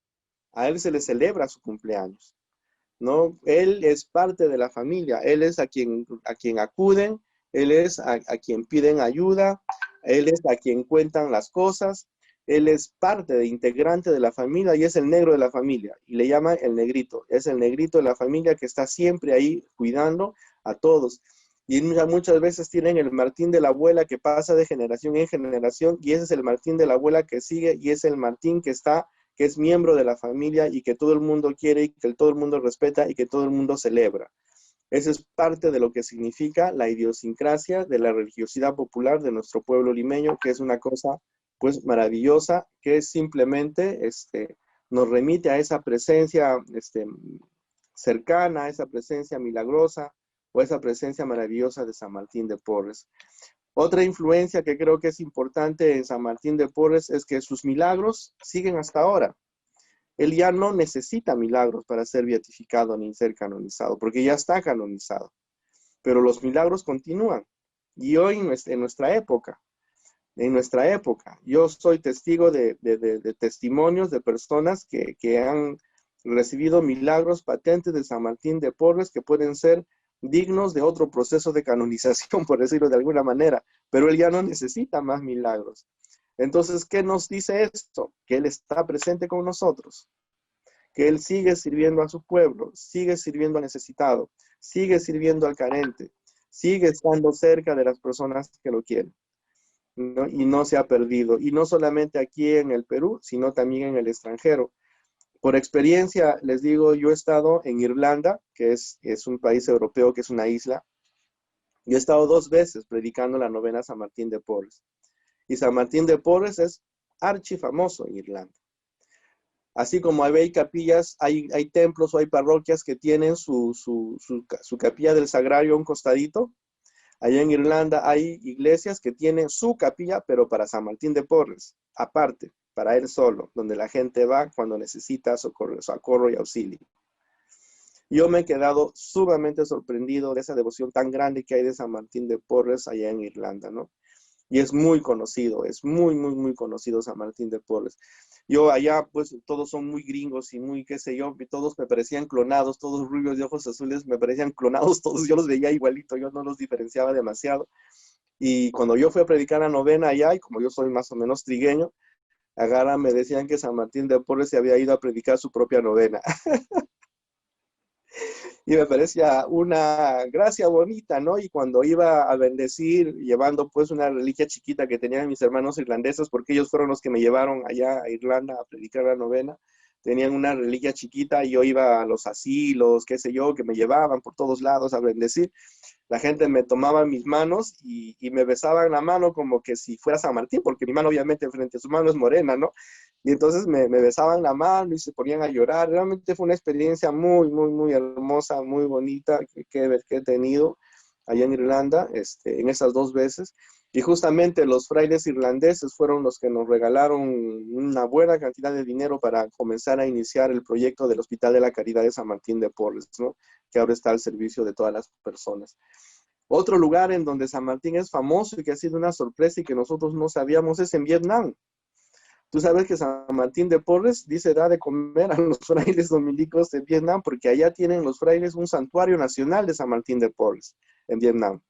S3: a él se le celebra su cumpleaños, ¿no? Él es parte de la familia, él es a quien acuden, él es a quien piden ayuda, él es a quien cuentan las cosas, él es integrante de la familia y es el negro de la familia, y le llaman el negrito, es el negrito de la familia que está siempre ahí cuidando a todos. Y muchas veces tienen el Martín de la abuela que pasa de generación en generación, y ese es el Martín de la abuela que sigue, y es el Martín que es miembro de la familia y que todo el mundo quiere y que todo el mundo respeta y que todo el mundo celebra. Esa es parte de lo que significa la idiosincrasia de la religiosidad popular de nuestro pueblo limeño, que es una cosa pues maravillosa, que simplemente nos remite a esa presencia cercana, a esa presencia milagrosa o esa presencia maravillosa de San Martín de Porres. Otra influencia que creo que es importante en San Martín de Porres es que sus milagros siguen hasta ahora. Él ya no necesita milagros para ser beatificado ni ser canonizado, porque ya está canonizado. Pero los milagros continúan. Y hoy en nuestra época, yo soy testigo de testimonios de personas que han recibido milagros patentes de San Martín de Porres que pueden ser dignos de otro proceso de canonización, por decirlo de alguna manera, pero él ya no necesita más milagros. Entonces, ¿qué nos dice esto? Que él está presente con nosotros, que él sigue sirviendo a su pueblo, sigue sirviendo al necesitado, sigue sirviendo al carente, sigue estando cerca de las personas que lo quieren, ¿no? Y no se ha perdido. Y no solamente aquí en el Perú, sino también en el extranjero. Por experiencia, les digo, yo he estado en Irlanda, que es un país europeo, que es una isla. Yo he estado 2 veces predicando la novena San Martín de Porres. Y San Martín de Porres es archifamoso en Irlanda. Así como hay capillas, hay templos o hay parroquias que tienen su capilla del Sagrario a un costadito. Allá en Irlanda hay iglesias que tienen su capilla, pero para San Martín de Porres, aparte, para él solo, donde la gente va cuando necesita socorro y auxilio. Yo me he quedado sumamente sorprendido de esa devoción tan grande que hay de San Martín de Porres allá en Irlanda, ¿no? Y es muy conocido, es muy, muy, muy conocido San Martín de Porres. Yo allá, pues, todos son muy gringos y muy, qué sé yo, y todos me parecían clonados, todos rubios de ojos azules, me parecían clonados todos, yo los veía igualito, yo no los diferenciaba demasiado. Y cuando yo fui a predicar la novena allá, y como yo soy más o menos trigueño, me decían que San Martín de Porres se había ido a predicar su propia novena. Y me parecía una gracia bonita, ¿no? Y cuando iba a bendecir, llevando pues una reliquia chiquita que tenían mis hermanos irlandeses, porque ellos fueron los que me llevaron allá a Irlanda a predicar la novena, tenían una reliquia chiquita y yo iba a los asilos, qué sé yo, que me llevaban por todos lados a bendecir. La gente me tomaba mis manos y me besaban la mano como que si fuera San Martín, porque mi mano obviamente frente a su mano es morena, ¿no? Y entonces me besaban la mano y se ponían a llorar. Realmente fue una experiencia muy, muy, muy hermosa, muy bonita que he tenido allá en Irlanda, en esas 2 veces. Y justamente los frailes irlandeses fueron los que nos regalaron una buena cantidad de dinero para comenzar a iniciar el proyecto del Hospital de la Caridad de San Martín de Porres, ¿no? Que ahora está al servicio de todas las personas. Otro lugar en donde San Martín es famoso y que ha sido una sorpresa y que nosotros no sabíamos es en Vietnam. Tú sabes que San Martín de Porres dice da de comer a los frailes dominicos de Vietnam porque allá tienen los frailes un santuario nacional de San Martín de Porres en Vietnam,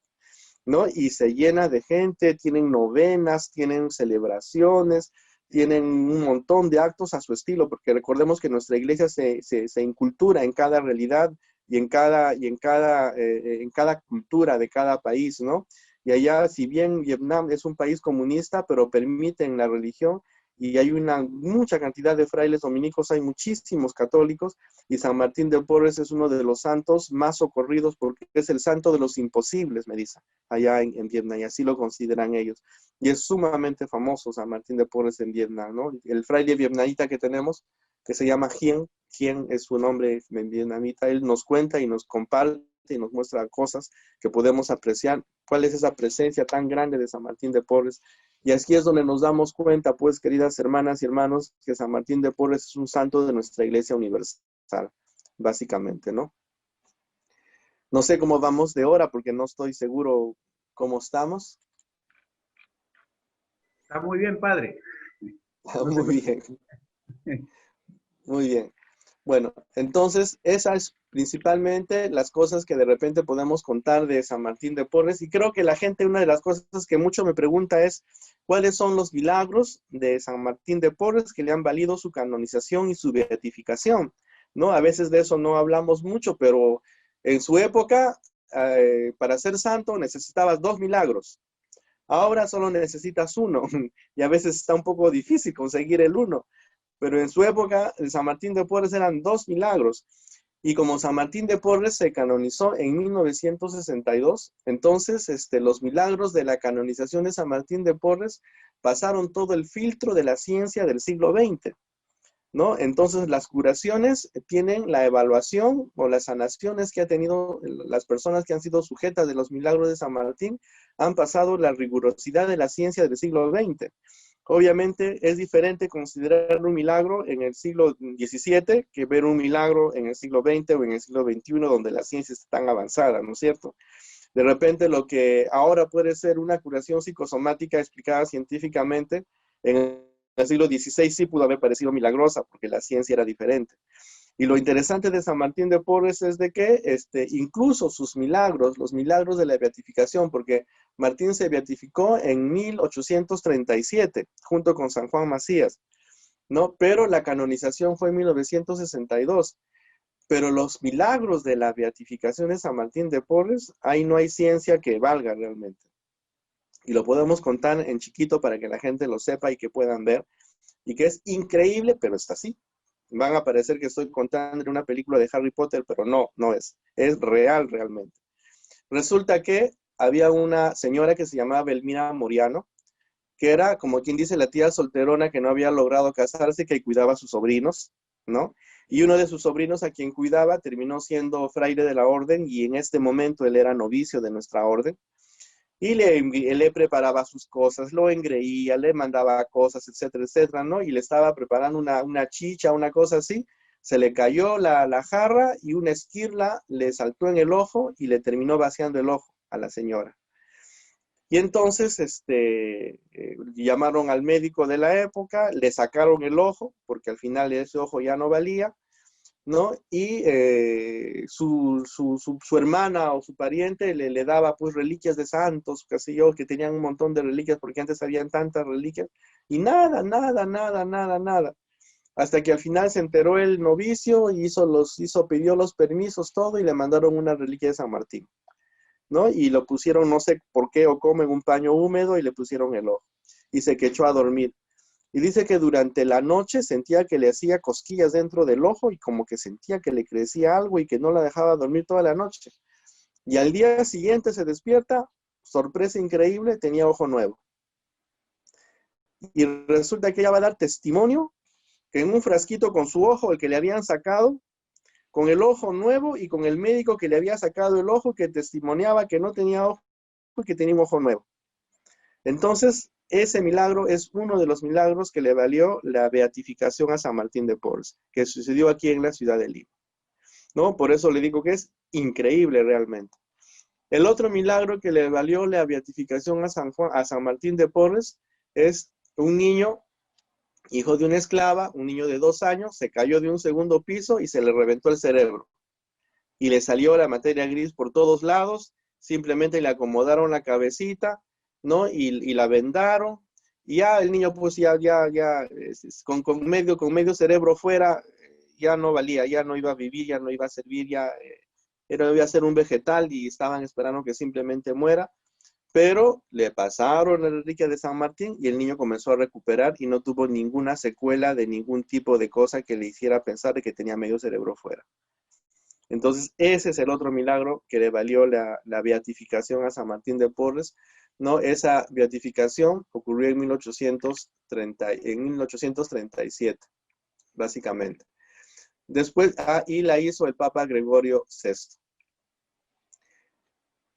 S3: ¿no? Y se llena de gente, tienen novenas, tienen celebraciones, tienen un montón de actos a su estilo, porque recordemos que nuestra iglesia se incultura en cada realidad y en cada cultura de cada país, ¿no? Y allá, si bien Vietnam es un país comunista, pero permiten la religión, y hay mucha cantidad de frailes dominicos, hay muchísimos católicos, y San Martín de Porres es uno de los santos más socorridos porque es el santo de los imposibles, me dice, allá en Vietnam, y así lo consideran ellos. Y es sumamente famoso San Martín de Porres en Vietnam, ¿no? El fraile vietnamita que tenemos, que se llama Hien es su nombre en vietnamita, él nos cuenta y nos comparte y nos muestra cosas que podemos apreciar, cuál es esa presencia tan grande de San Martín de Porres. Y aquí es donde nos damos cuenta, pues, queridas hermanas y hermanos, que San Martín de Porres es un santo de nuestra Iglesia Universal, básicamente, ¿no? No sé cómo vamos de hora, porque no estoy seguro cómo estamos.
S2: Está muy bien, padre.
S3: Muy bien. Muy bien. Bueno, entonces esas principalmente las cosas que de repente podemos contar de San Martín de Porres. Y creo que la gente, una de las cosas que mucho me pregunta es, ¿cuáles son los milagros de San Martín de Porres que le han valido su canonización y su beatificación? ¿No? A veces de eso no hablamos mucho, pero en su época, para ser santo necesitabas 2 milagros. Ahora solo necesitas 1 y a veces está un poco difícil conseguir el 1. Pero en su época, el San Martín de Porres eran 2 milagros. Y como San Martín de Porres se canonizó en 1962, entonces los milagros de la canonización de San Martín de Porres pasaron todo el filtro de la ciencia del siglo XX. ¿no? Entonces, las curaciones tienen la evaluación o las sanaciones que ha tenido las personas que han sido sujetas de los milagros de San Martín, han pasado la rigurosidad de la ciencia del siglo XX. Obviamente es diferente considerar un milagro en el siglo XVII que ver un milagro en el siglo XX o en el siglo XXI, donde la ciencia está tan avanzada, ¿no es cierto? De repente lo que ahora puede ser una curación psicosomática explicada científicamente, en el siglo XVI sí pudo haber parecido milagrosa porque la ciencia era diferente. Y lo interesante de San Martín de Porres es de que incluso sus milagros, los milagros de la beatificación, porque Martín se beatificó en 1837, junto con San Juan Macías, ¿no? Pero la canonización fue en 1962. Pero los milagros de la beatificación de San Martín de Porres, ahí no hay ciencia que valga realmente. Y lo podemos contar en chiquito para que la gente lo sepa y que puedan ver. Y que es increíble, pero está así. Van a parecer que estoy contando una película de Harry Potter, pero no, no es. Es real realmente. Resulta que había una señora que se llamaba Belmira Moriano, que era, como quien dice, la tía solterona que no había logrado casarse, que cuidaba a sus sobrinos, ¿no? Y uno de sus sobrinos a quien cuidaba terminó siendo fraile de la orden y en este momento él era novicio de nuestra orden. Y le preparaba sus cosas, lo engreía, le mandaba cosas, etcétera, etcétera, ¿no? Y le estaba preparando una chicha, una cosa así. Se le cayó la jarra y una esquirla le saltó en el ojo y le terminó vaciando el ojo a la señora. Y entonces llamaron al médico de la época, le sacaron el ojo, porque al final ese ojo ya no valía, ¿no? Y su hermana o su pariente le daba pues reliquias de santos, qué sé yo, que tenían un montón de reliquias, porque antes habían tantas reliquias, y nada, nada, nada, nada, nada. Hasta que al final se enteró el novicio, y pidió los permisos, todo, y le mandaron una reliquia de San Martín, ¿no? Y lo pusieron, no sé por qué o cómo, en un paño húmedo, y le pusieron el ojo. Y se echó a dormir. Y dice que durante la noche sentía que le hacía cosquillas dentro del ojo y como que sentía que le crecía algo y que no la dejaba dormir toda la noche. Y al día siguiente se despierta, sorpresa increíble, tenía ojo nuevo. Y resulta que ella va a dar testimonio que en un frasquito con su ojo, el que le habían sacado, con el ojo nuevo y con el médico que le había sacado el ojo, que testimoniaba que no tenía ojo y que tenía un ojo nuevo. Entonces, ese milagro es uno de los milagros que le valió la beatificación a San Martín de Porres, que sucedió aquí en la ciudad de Lima, ¿no? Por eso le digo que es increíble realmente. El otro milagro que le valió la beatificación a San Martín de Porres es un niño, hijo de una esclava, un niño de 2 años, se cayó de un segundo piso y se le reventó el cerebro. Y le salió la materia gris por todos lados, simplemente le acomodaron la cabecita, ¿no? Y la vendaron, y ya el niño pues con medio cerebro fuera, ya no valía, ya no iba a vivir, ya no iba a servir, iba a ser un vegetal y estaban esperando que simplemente muera, pero le pasaron la reliquia de San Martín y el niño comenzó a recuperar y no tuvo ninguna secuela de ningún tipo de cosa que le hiciera pensar de que tenía medio cerebro fuera. Entonces, ese es el otro milagro que le valió la beatificación a San Martín de Porres, ¿no? Esa beatificación ocurrió en 1837, básicamente. Después, y la hizo el Papa Gregorio VI.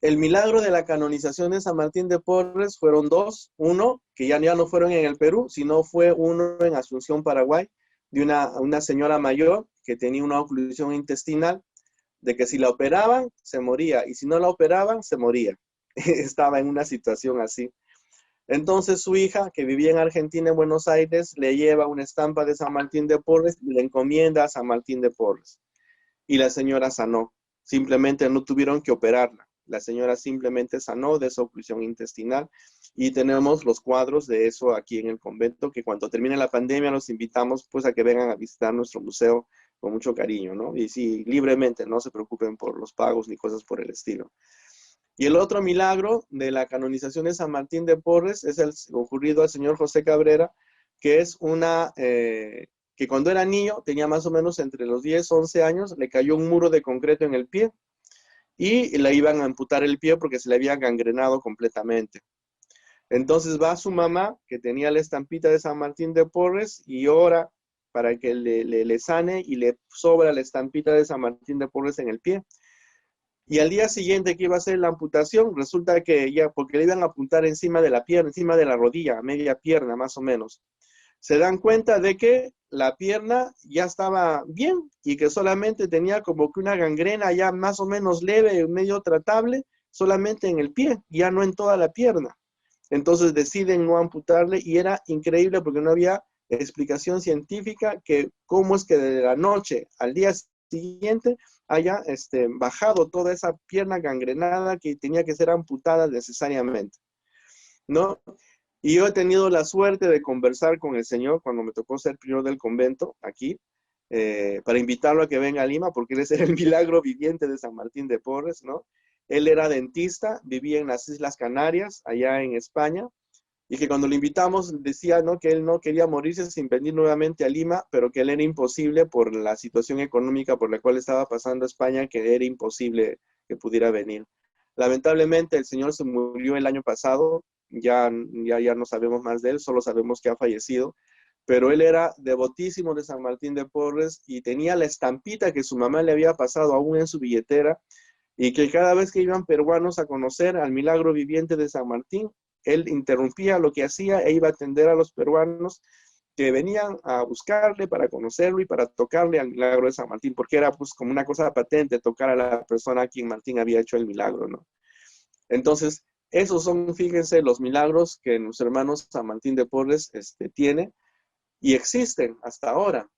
S3: El milagro de la canonización de San Martín de Porres fueron 2. Uno, que ya no fueron en el Perú, sino fue uno en Asunción, Paraguay, de una señora mayor que tenía una oclusión intestinal, de que si la operaban, se moría, y si no la operaban, se moría. Estaba en una situación así. Entonces su hija, que vivía en Argentina, en Buenos Aires, le lleva una estampa de San Martín de Porres y le encomienda a San Martín de Porres. Y la señora sanó. Simplemente no tuvieron que operarla. La señora simplemente sanó de esa oclusión intestinal. Y tenemos los cuadros de eso aquí en el convento, que cuando termine la pandemia los invitamos pues a que vengan a visitar nuestro museo con mucho cariño, ¿no? Y sí, libremente, no se preocupen por los pagos ni cosas por el estilo. Y el otro milagro de la canonización de San Martín de Porres es el ocurrido al señor José Cabrera, que es que cuando era niño, tenía más o menos entre los 10, 11 años, le cayó un muro de concreto en el pie y le iban a amputar el pie porque se le había gangrenado completamente. Entonces va su mamá, que tenía la estampita de San Martín de Porres, y ora para que le sane y le sobra la estampita de San Martín de Porres en el pie. Y al día siguiente que iba a hacer la amputación, resulta que ya, porque le iban a apuntar encima de la pierna, encima de la rodilla, a media pierna más o menos, se dan cuenta de que la pierna ya estaba bien y que solamente tenía como que una gangrena ya más o menos leve, medio tratable, solamente en el pie, ya no en toda la pierna. Entonces deciden no amputarle y era increíble porque no había explicación científica que cómo es que de la noche al día siguiente haya bajado toda esa pierna gangrenada que tenía que ser amputada necesariamente, ¿no? Y yo he tenido la suerte de conversar con el Señor cuando me tocó ser prior del convento aquí, para invitarlo a que venga a Lima, porque él es el milagro viviente de San Martín de Porres, ¿no? Él era dentista, vivía en las Islas Canarias, allá en España, y que cuando lo invitamos decía, ¿no?, que él no quería morirse sin venir nuevamente a Lima, pero que él era imposible por la situación económica por la cual estaba pasando España, que era imposible que pudiera venir. Lamentablemente el Señor se murió el año pasado, ya no sabemos más de él, solo sabemos que ha fallecido, pero él era devotísimo de San Martín de Porres y tenía la estampita que su mamá le había pasado aún en su billetera, y que cada vez que iban peruanos a conocer al milagro viviente de San Martín, él interrumpía lo que hacía e iba a atender a los peruanos que venían a buscarle para conocerlo y para tocarle al milagro de San Martín, porque era pues como una cosa patente tocar a la persona a quien Martín había hecho el milagro, ¿no? Entonces, esos son, fíjense, los milagros que nuestro hermano San Martín de Porres tiene y existen hasta ahora.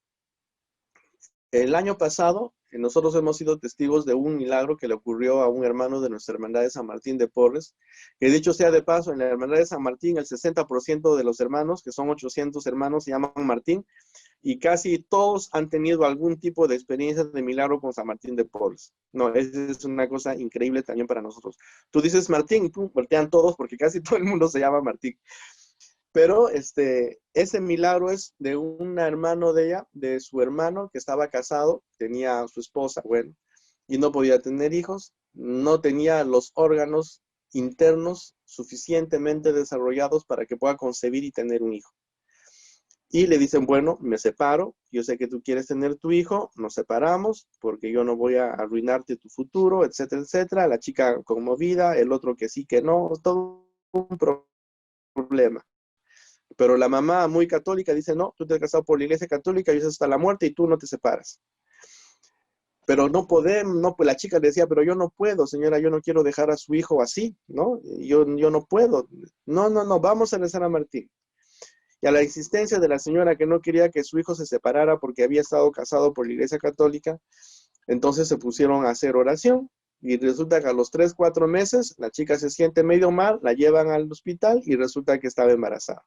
S3: El año pasado, nosotros hemos sido testigos de un milagro que le ocurrió a un hermano de nuestra hermandad de San Martín de Porres, que dicho sea de paso, en la hermandad de San Martín, el 60% de los hermanos, que son 800 hermanos, se llaman Martín, y casi todos han tenido algún tipo de experiencia de milagro con San Martín de Porres. No, es una cosa increíble también para nosotros. Tú dices Martín y tú voltean todos porque casi todo el mundo se llama Martín. Pero ese milagro es de un hermano de ella, de su hermano que estaba casado, tenía a su esposa, bueno, y no podía tener hijos, no tenía los órganos internos suficientemente desarrollados para que pueda concebir y tener un hijo. Y le dicen, bueno, me separo, yo sé que tú quieres tener tu hijo, nos separamos porque yo no voy a arruinarte tu futuro, etcétera, etcétera. La chica conmovida, el otro que sí, que no, todo un problema. Pero la mamá muy católica dice, no, tú te has casado por la iglesia católica y eso hasta la muerte y tú no te separas. Pero no podemos, no, pues la chica decía, pero yo no puedo, señora, yo no quiero dejar a su hijo así, ¿no? Yo no puedo. No, vamos a rezar a Martín. Y a la insistencia de la señora que no quería que su hijo se separara porque había estado casado por la iglesia católica, entonces se pusieron a hacer oración y resulta que a los 3, 4 meses la chica se siente medio mal, la llevan al hospital y resulta que estaba embarazada.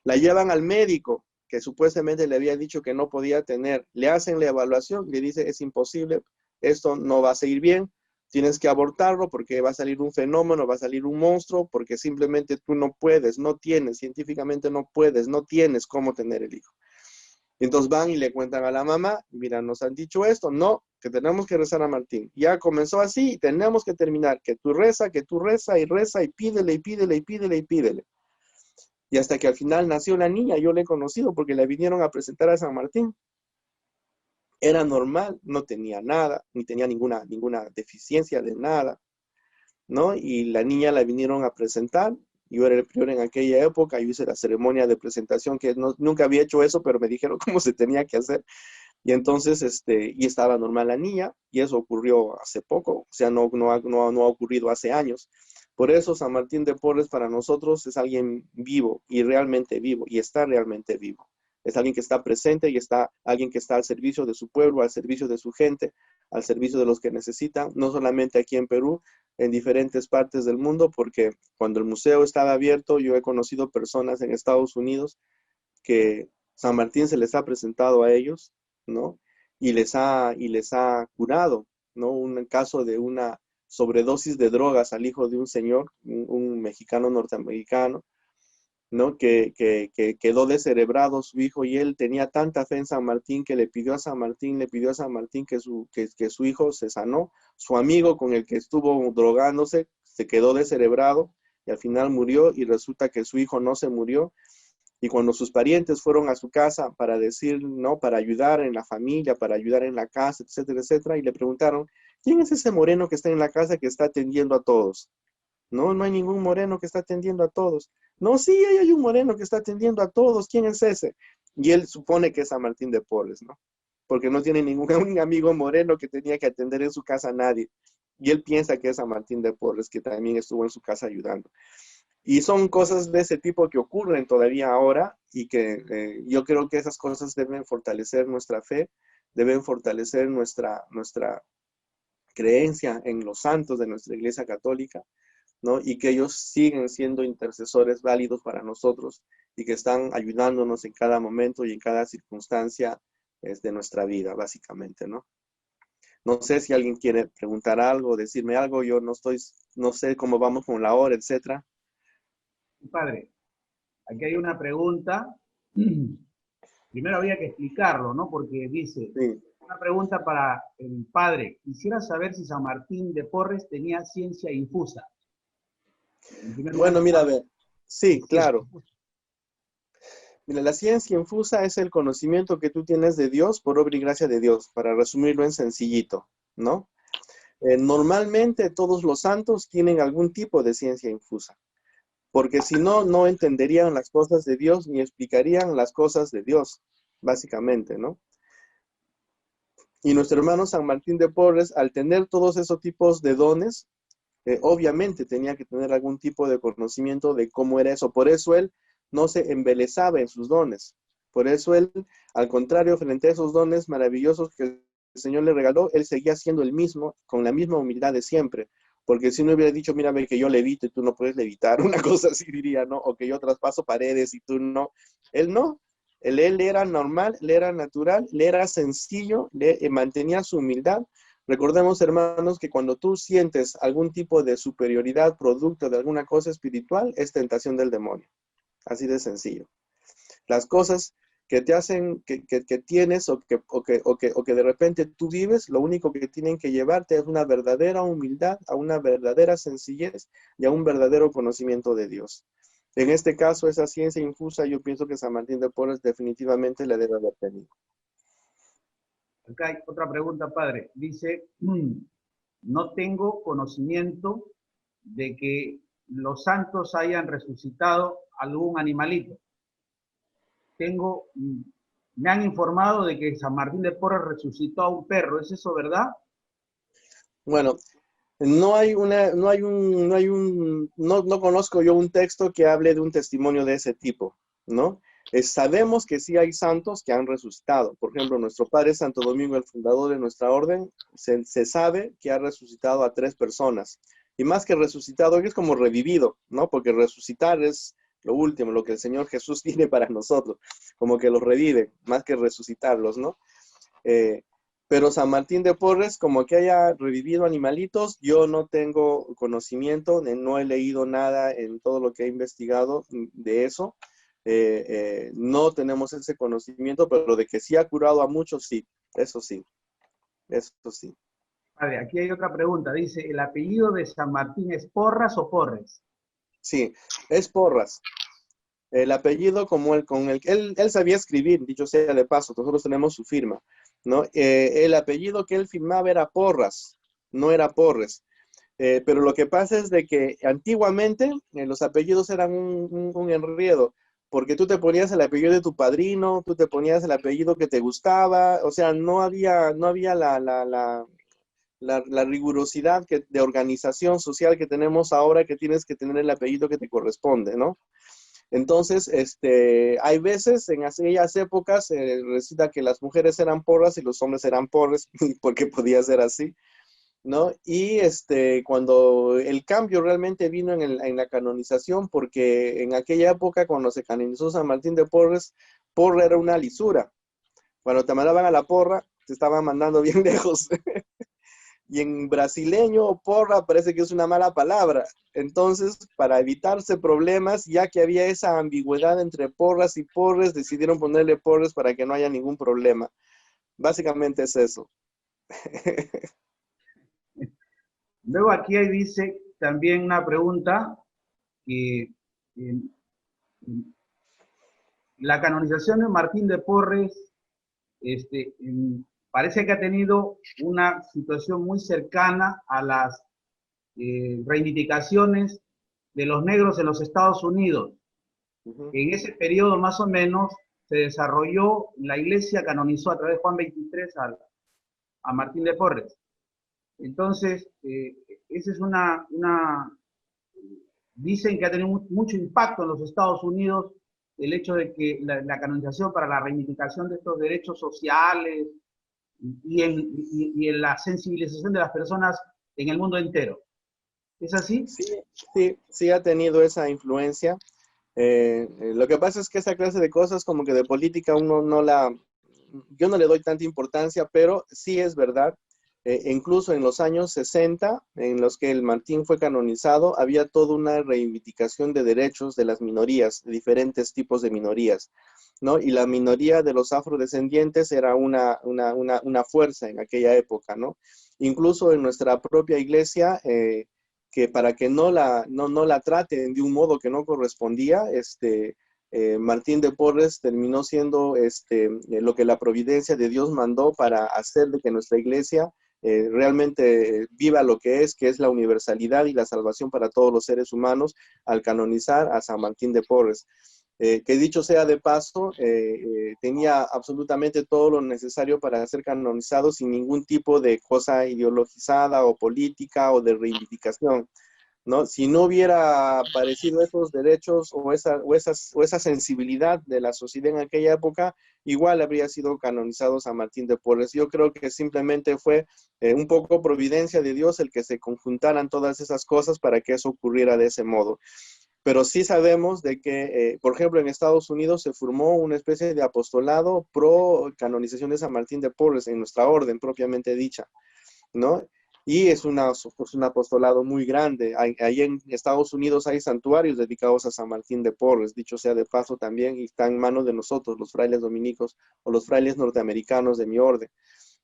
S3: La llevan al médico, que supuestamente le había dicho que no podía tener. Le hacen la evaluación, le dice, es imposible, esto no va a seguir bien, tienes que abortarlo porque va a salir un fenómeno, va a salir un monstruo, porque simplemente tú no puedes, no tienes, científicamente no puedes, no tienes cómo tener el hijo. Entonces van y le cuentan a la mamá, mira, nos han dicho esto, no, que tenemos que rezar a Martín. Ya comenzó así y tenemos que terminar, que tú reza y reza y pídele y pídele y pídele y pídele. Y hasta que al final nació la niña, yo la he conocido porque la vinieron a presentar a San Martín. Era normal, no tenía nada, ni tenía ninguna deficiencia de nada, ¿no? Y la niña la vinieron a presentar. Yo era el prior en aquella época, yo hice la ceremonia de presentación, que nunca había hecho eso, pero me dijeron cómo se tenía que hacer. Y entonces, y estaba normal la niña, y eso ocurrió hace poco, o sea, no ha ocurrido hace años. Por eso San Martín de Porres para nosotros es alguien vivo, y realmente vivo, y está realmente vivo. Es alguien que está presente y alguien que está al servicio de su pueblo, al servicio de su gente, al servicio de los que necesitan, no solamente aquí en Perú, en diferentes partes del mundo, porque cuando el museo estaba abierto, yo he conocido personas en Estados Unidos que San Martín se les ha presentado a ellos, ¿no? Y les ha curado, ¿no? Un caso de una sobredosis de drogas al hijo de un señor, un mexicano norteamericano, ¿no? Que quedó descerebrado su hijo y él tenía tanta fe en San Martín que le pidió a San Martín que su hijo se sanó. Su amigo con el que estuvo drogándose se quedó descerebrado y al final murió y resulta que su hijo no se murió. Y cuando sus parientes fueron a su casa para decir, ¿no? Para ayudar en la familia, para ayudar en la casa, etcétera, etcétera, y le preguntaron, ¿quién es ese moreno que está en la casa que está atendiendo a todos? No, no hay ningún moreno que está atendiendo a todos. No, sí, ahí hay un moreno que está atendiendo a todos. ¿Quién es ese? Y él supone que es San Martín de Porres, ¿no? Porque no tiene ningún un amigo moreno que tenía que atender en su casa a nadie. Y él piensa que es San Martín de Porres, que también estuvo en su casa ayudando. Y son cosas de ese tipo que ocurren todavía ahora y que yo creo que esas cosas deben fortalecer nuestra fe, deben fortalecer nuestra creencia en los santos de nuestra Iglesia Católica, ¿no? Y que ellos siguen siendo intercesores válidos para nosotros y que están ayudándonos en cada momento y en cada circunstancia de nuestra vida, básicamente, ¿no? No sé si alguien quiere preguntar algo, decirme algo, yo no sé cómo vamos con la hora, etcétera.
S2: Padre, aquí hay una pregunta. Primero había que explicarlo, ¿no? Porque dice,
S3: Sí.
S2: una pregunta para el padre. Quisiera saber si San Martín de Porres tenía ciencia infusa. En primer lugar,
S3: Bueno, mira, a ver. Sí,
S2: ¿qué es
S3: claro.
S2: infusa?
S3: Mira, la ciencia infusa es el conocimiento que tú tienes de Dios por obra y gracia de Dios, para resumirlo en sencillito, ¿no? Normalmente todos los santos tienen algún tipo de ciencia infusa, porque si no, no entenderían las cosas de Dios ni explicarían las cosas de Dios, básicamente, ¿no? Y nuestro hermano San Martín de Porres, al tener todos esos tipos de dones, obviamente tenía que tener algún tipo de conocimiento de cómo era eso. Por eso él no se embelezaba en sus dones. Por eso él, al contrario, frente a esos dones maravillosos que el Señor le regaló, él seguía siendo el mismo, con la misma humildad de siempre. Porque si no hubiera dicho, mírame que yo levito y tú no puedes levitar, una cosa así diría, ¿no? O que yo traspaso paredes y tú no. Él no. Él era normal, él era natural, él era sencillo, mantenía su humildad. Recordemos, hermanos, que cuando tú sientes algún tipo de superioridad producto de alguna cosa espiritual, es tentación del demonio. Así de sencillo. Las cosas que te hacen, que tienes o que de repente tú vives, lo único que tienen que llevarte es una verdadera humildad, a una verdadera sencillez y a un verdadero conocimiento de Dios. En este caso, esa ciencia infusa, yo pienso que San Martín de Porres definitivamente la debe haber tenido.
S2: Acá hay otra pregunta, padre. Dice, no tengo conocimiento de que los santos hayan resucitado algún animalito. Me han informado de que San Martín de Porres resucitó a un perro. ¿Es eso verdad?
S3: Bueno, no conozco yo un texto que hable de un testimonio de ese tipo, ¿no? Sabemos que sí hay santos que han resucitado. Por ejemplo, nuestro padre Santo Domingo, el fundador de nuestra orden, se sabe que ha resucitado a 3 personas. Y más que resucitado, es como revivido, ¿no? Porque resucitar es lo último, lo que el Señor Jesús tiene para nosotros, como que los revive, más que resucitarlos, ¿no? Pero San Martín de Porres, como que haya revivido animalitos, yo no tengo conocimiento, no he leído nada en todo lo que he investigado de eso. No tenemos ese conocimiento, pero de que sí ha curado a muchos, sí, eso sí, eso sí.
S2: Padre, aquí hay otra pregunta. Dice, ¿el apellido de San Martín es Porras o Porres?
S3: Sí, es Porras. El apellido como él sabía escribir, dicho sea de paso, nosotros tenemos su firma, ¿no? El apellido que él firmaba era Porras, no era Porres. Pero lo que pasa es de que antiguamente los apellidos eran un enredo, porque tú te ponías el apellido de tu padrino, tú te ponías el apellido que te gustaba, o sea, no había la rigurosidad de organización social que tenemos ahora, que tienes que tener el apellido que te corresponde, ¿no? Entonces, hay veces en aquellas épocas resulta que las mujeres eran Porras y los hombres eran Porres, porque podía ser así, ¿no? Y cuando el cambio realmente vino en la canonización, porque en aquella época cuando se canonizó San Martín de Porres, porra era una lisura. Cuando te mandaban a la porra, te estaban mandando bien lejos. Y en brasileño, porra parece que es una mala palabra. Entonces, para evitarse problemas, ya que había esa ambigüedad entre porras y porres, decidieron ponerle porres para que no haya ningún problema. Básicamente es eso.
S2: Luego aquí dice también una pregunta que la canonización de Martín de Porres parece que ha tenido una situación muy cercana a las reivindicaciones de los negros en los Estados Unidos. En ese periodo más o menos se desarrolló, la iglesia canonizó a través de Juan 23 a Martín de Porres. Entonces, esa es dicen que ha tenido mucho impacto en los Estados Unidos el hecho de que la canonización para la reivindicación de estos derechos sociales y en la sensibilización de las personas en el mundo entero. ¿Es así?
S3: Sí ha tenido esa influencia. Lo que pasa es que esa clase de cosas como que de política yo no le doy tanta importancia, pero sí es verdad. Incluso en los años 60, en los que el Martín fue canonizado, había toda una reivindicación de derechos de las minorías, de diferentes tipos de minorías, ¿no? Y la minoría de los afrodescendientes era una fuerza en aquella época, ¿no? Incluso en nuestra propia iglesia, que para que no la traten de un modo que no correspondía, Martín de Porres terminó siendo lo que la providencia de Dios mandó para hacer de que nuestra iglesia realmente viva lo que es la universalidad y la salvación para todos los seres humanos al canonizar a San Martín de Porres. Que dicho sea de paso, tenía absolutamente todo lo necesario para ser canonizado sin ningún tipo de cosa ideologizada o política o de reivindicación, ¿no? Si no hubiera aparecido esos derechos o esa sensibilidad de la sociedad en aquella época, igual habría sido canonizado San Martín de Porres. Yo creo que simplemente fue un poco providencia de Dios el que se conjuntaran todas esas cosas para que eso ocurriera de ese modo. Pero sí sabemos de que, por ejemplo, en Estados Unidos se formó una especie de apostolado pro canonización de San Martín de Porres en nuestra orden propiamente dicha, ¿no? Y es un apostolado muy grande. Ahí en Estados Unidos hay santuarios dedicados a San Martín de Porres, dicho sea de paso también, y está en manos de nosotros, los frailes dominicos o los frailes norteamericanos de mi orden,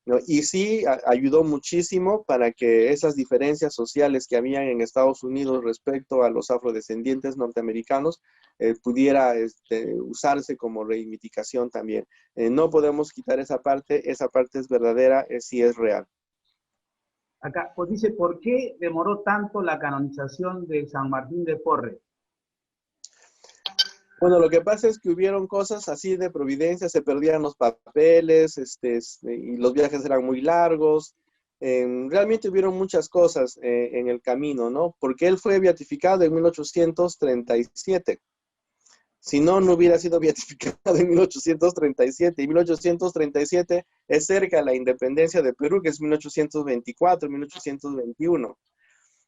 S3: ¿no? Y sí ayudó muchísimo para que esas diferencias sociales que habían en Estados Unidos respecto a los afrodescendientes norteamericanos pudiera usarse como reivindicación también. No podemos quitar esa parte es verdadera, sí es real.
S2: Acá, pues dice, ¿por qué demoró tanto la canonización de San Martín de Porres?
S3: Bueno, lo que pasa es que hubieron cosas así de providencia, se perdían los papeles, y los viajes eran muy largos. Realmente hubieron muchas cosas en el camino, ¿no? Porque él fue beatificado en 1837. Si no, no hubiera sido beatificado en 1837. Y 1837 es cerca de la independencia de Perú, que es 1824, 1821,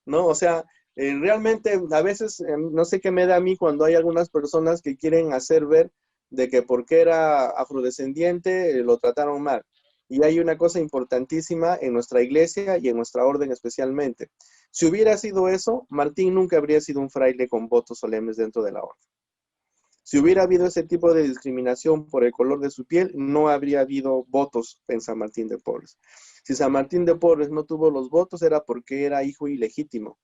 S3: ¿no? O sea, realmente a veces, no sé qué me da a mí cuando hay algunas personas que quieren hacer ver de que porque era afrodescendiente lo trataron mal. Y hay una cosa importantísima en nuestra iglesia y en nuestra orden especialmente. Si hubiera sido eso, Martín nunca habría sido un fraile con votos solemnes dentro de la orden. Si hubiera habido ese tipo de discriminación por el color de su piel, no habría habido votos en San Martín de Porres. Si San Martín de Porres no tuvo los votos era porque era hijo ilegítimo.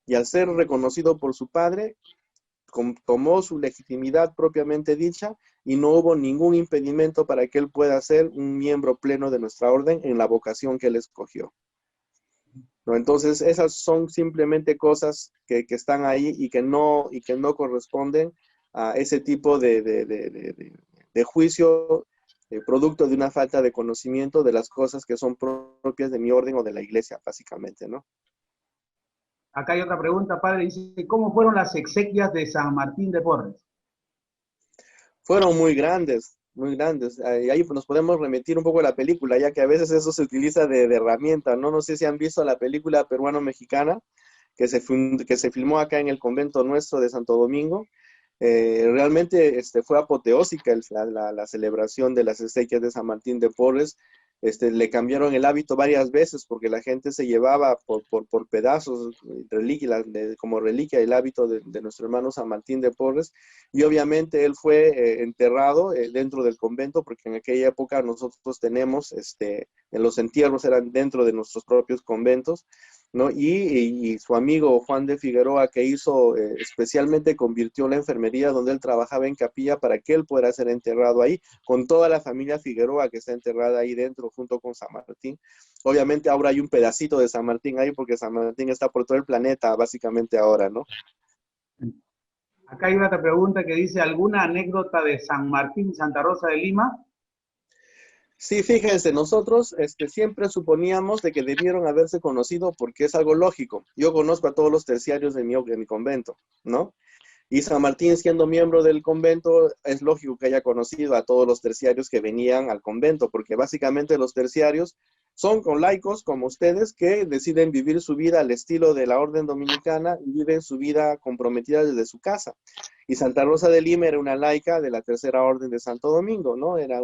S3: Y al ser reconocido por su padre, tomó su legitimidad propiamente dicha y no hubo ningún impedimento para que él pueda ser un miembro pleno de nuestra orden en la vocación que él escogió, ¿no? Entonces, esas son simplemente cosas que están ahí y que no corresponden a ese tipo de juicio producto de una falta de conocimiento de las cosas que son propias de mi orden o de la iglesia, básicamente, ¿no?
S2: Acá hay otra pregunta, padre, dice, ¿cómo fueron las exequias de San Martín de Porres?
S3: Fueron muy grandes, muy grandes. Ahí nos podemos remitir un poco a la película, ya que a veces eso se utiliza de herramienta, ¿no? No sé si han visto la película peruano-mexicana que se filmó acá en el convento nuestro de Santo Domingo. Realmente fue apoteósica la celebración de las exequias de San Martín de Porres. Le cambiaron el hábito varias veces porque la gente se llevaba por pedazos como reliquia el hábito de nuestro hermano San Martín de Porres, y obviamente él fue enterrado dentro del convento porque en aquella época nosotros tenemos los entierros eran dentro de nuestros propios conventos, ¿no? Y su amigo Juan de Figueroa, que hizo, especialmente convirtió la enfermería donde él trabajaba en capilla para que él pueda ser enterrado ahí, con toda la familia Figueroa que está enterrada ahí dentro, junto con San Martín. Obviamente ahora hay un pedacito de San Martín ahí, porque San Martín está por todo el planeta, básicamente ahora, ¿no?
S2: Acá hay otra pregunta que dice, ¿alguna anécdota de San Martín, Santa Rosa de Lima?
S3: Sí, fíjense, nosotros siempre suponíamos de que debieron haberse conocido porque es algo lógico. Yo conozco a todos los terciarios de mi convento, ¿no? Y San Martín, siendo miembro del convento, es lógico que haya conocido a todos los terciarios que venían al convento, porque básicamente los terciarios son con laicos como ustedes que deciden vivir su vida al estilo de la orden dominicana y viven su vida comprometida desde su casa. Y Santa Rosa de Lima era una laica de la Tercera Orden de Santo Domingo, ¿no? Era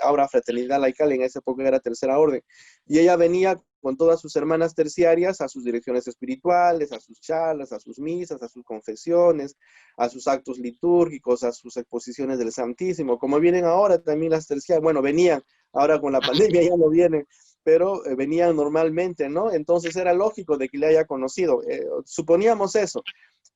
S3: ahora Fraternidad Laical, en esa época era Tercera Orden. Y ella venía con todas sus hermanas terciarias a sus direcciones espirituales, a sus charlas, a sus misas, a sus confesiones, a sus actos litúrgicos, a sus exposiciones del Santísimo, como vienen ahora también las terciarias. Bueno, venían, ahora con la pandemia ya no vienen, pero venían normalmente, ¿no? Entonces era lógico de que le haya conocido. Suponíamos eso.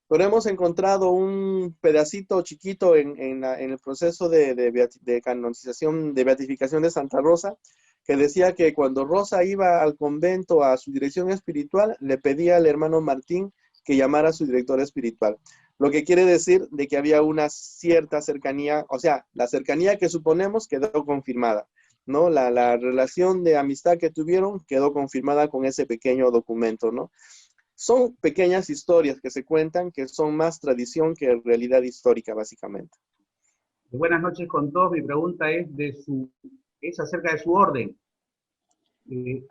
S3: Pero hemos encontrado un pedacito chiquito en el proceso de canonización, de beatificación de Santa Rosa, que decía que cuando Rosa iba al convento a su dirección espiritual, le pedía al hermano Martín que llamara a su director espiritual. Lo que quiere decir de que había una cierta cercanía, o sea, la cercanía que suponemos quedó confirmada, ¿no? La relación de amistad que tuvieron quedó confirmada con ese pequeño documento, ¿no? Son pequeñas historias que se cuentan que son más tradición que realidad histórica, básicamente.
S2: Buenas noches con todos. Mi pregunta es acerca de su orden.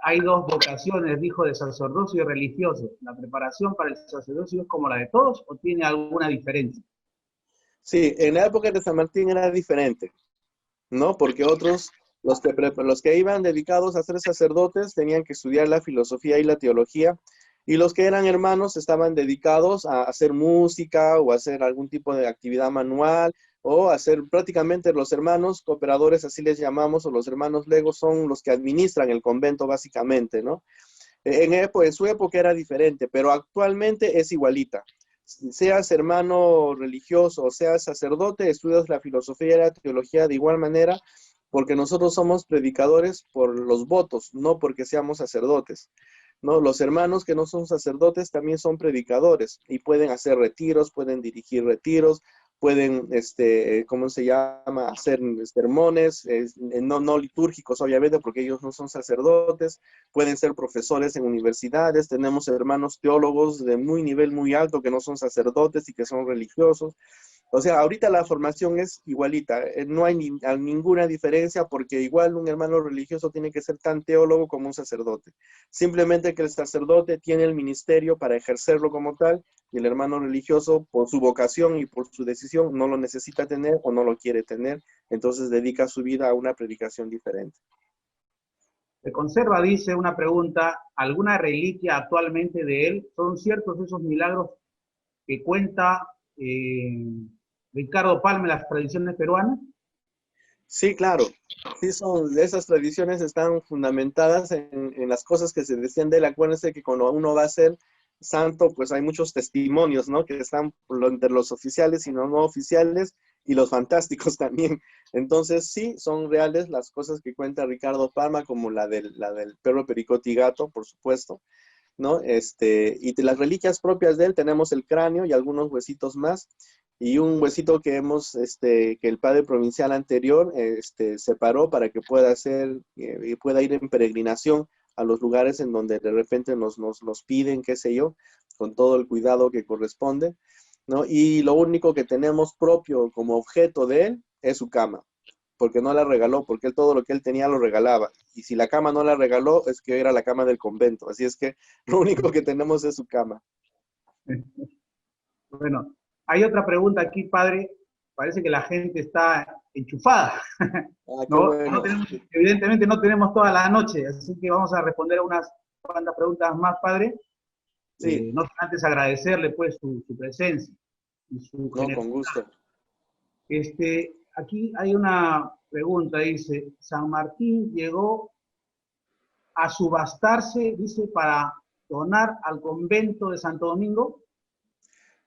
S2: Hay dos vocaciones, dijo, de sacerdocio y religioso. ¿La preparación para el sacerdocio es como la de todos o tiene alguna diferencia?
S3: Sí, en la época de San Martín era diferente, ¿no? Porque otros, los que iban dedicados a ser sacerdotes, tenían que estudiar la filosofía y la teología, y los que eran hermanos estaban dedicados a hacer música o a hacer algún tipo de actividad manual, o hacer prácticamente los hermanos cooperadores, así les llamamos, o los hermanos legos son los que administran el convento básicamente, ¿no? En su época era diferente, pero actualmente es igualita. Seas hermano religioso o seas sacerdote, estudias la filosofía y la teología de igual manera, porque nosotros somos predicadores por los votos, no porque seamos sacerdotes, ¿no? Los hermanos que no son sacerdotes también son predicadores y pueden hacer retiros, pueden dirigir retiros, pueden, ¿cómo se llama?, hacer sermones, no litúrgicos, obviamente, porque ellos no son sacerdotes, pueden ser profesores en universidades, tenemos hermanos teólogos de nivel muy alto que no son sacerdotes y que son religiosos. O sea, ahorita la formación es igualita, no hay ninguna diferencia porque igual un hermano religioso tiene que ser tan teólogo como un sacerdote. Simplemente que el sacerdote tiene el ministerio para ejercerlo como tal y el hermano religioso, por su vocación y por su decisión, no lo necesita tener o no lo quiere tener, entonces dedica su vida a una predicación diferente.
S2: Se conserva, dice, una pregunta, ¿alguna reliquia actualmente de él? ¿Son ciertos esos milagros que cuenta Ricardo Palma en las tradiciones peruanas?
S3: Sí, claro. Sí, esas tradiciones están fundamentadas en las cosas que se decían de él. Acuérdense que cuando uno va a ser santo, pues hay muchos testimonios, ¿no? Que están entre los oficiales y no oficiales, y los fantásticos también. Entonces, sí, son reales las cosas que cuenta Ricardo Palma, como la del perro pericote y gato, por supuesto, ¿no? Y de las reliquias propias de él tenemos el cráneo y algunos huesitos más, y un huesito que que el padre provincial anterior, separó para que pueda pueda ir en peregrinación a los lugares en donde de repente nos piden, qué sé yo, con todo el cuidado que corresponde, ¿no? Y lo único que tenemos propio como objeto de él es su cama, porque no la regaló, porque él todo lo que él tenía lo regalaba. Y si la cama no la regaló, es que era la cama del convento. Así es que lo único que tenemos es su cama.
S2: Bueno, hay otra pregunta aquí, padre. Parece que la gente está enchufada.
S3: Ah, qué
S2: No,
S3: bueno.
S2: evidentemente no tenemos toda la noche, así que vamos a responder a unas cuantas preguntas más, padre.
S3: Sí,
S2: No sin antes agradecerle pues su presencia y su
S3: no, con
S2: generosidad.
S3: gusto.
S2: Aquí hay una pregunta, dice, San Martín llegó a subastarse, dice, para donar al convento de Santo Domingo?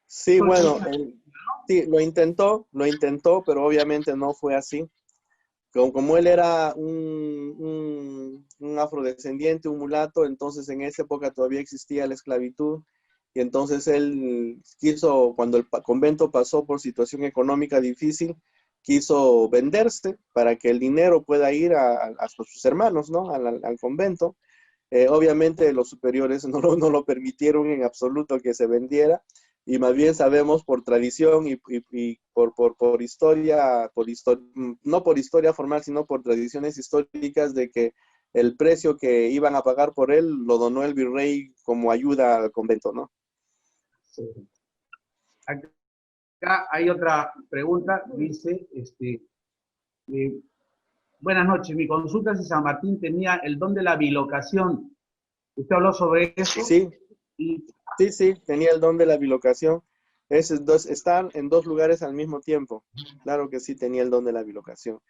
S3: Sí, bueno, sí, lo intentó, pero obviamente no fue así. Como él era un afrodescendiente, un mulato, entonces en esa época todavía existía la esclavitud, y entonces él quiso, cuando el convento pasó por situación económica difícil, quiso venderse para que el dinero pueda ir a sus hermanos, ¿no? Al convento. Obviamente los superiores no lo permitieron en absoluto que se vendiera, y más bien sabemos por tradición y por historia, no por historia formal, sino por tradiciones históricas, de que el precio que iban a pagar por él lo donó el virrey como ayuda al convento, ¿no?
S2: Sí. Acá hay otra pregunta, dice, buenas noches, mi consulta es si San Martín tenía el don de la bilocación. ¿Usted habló sobre eso?
S3: Sí,
S2: Y,
S3: sí, tenía el don de la bilocación. Estar en dos lugares al mismo tiempo. Claro que sí, tenía el don de la bilocación.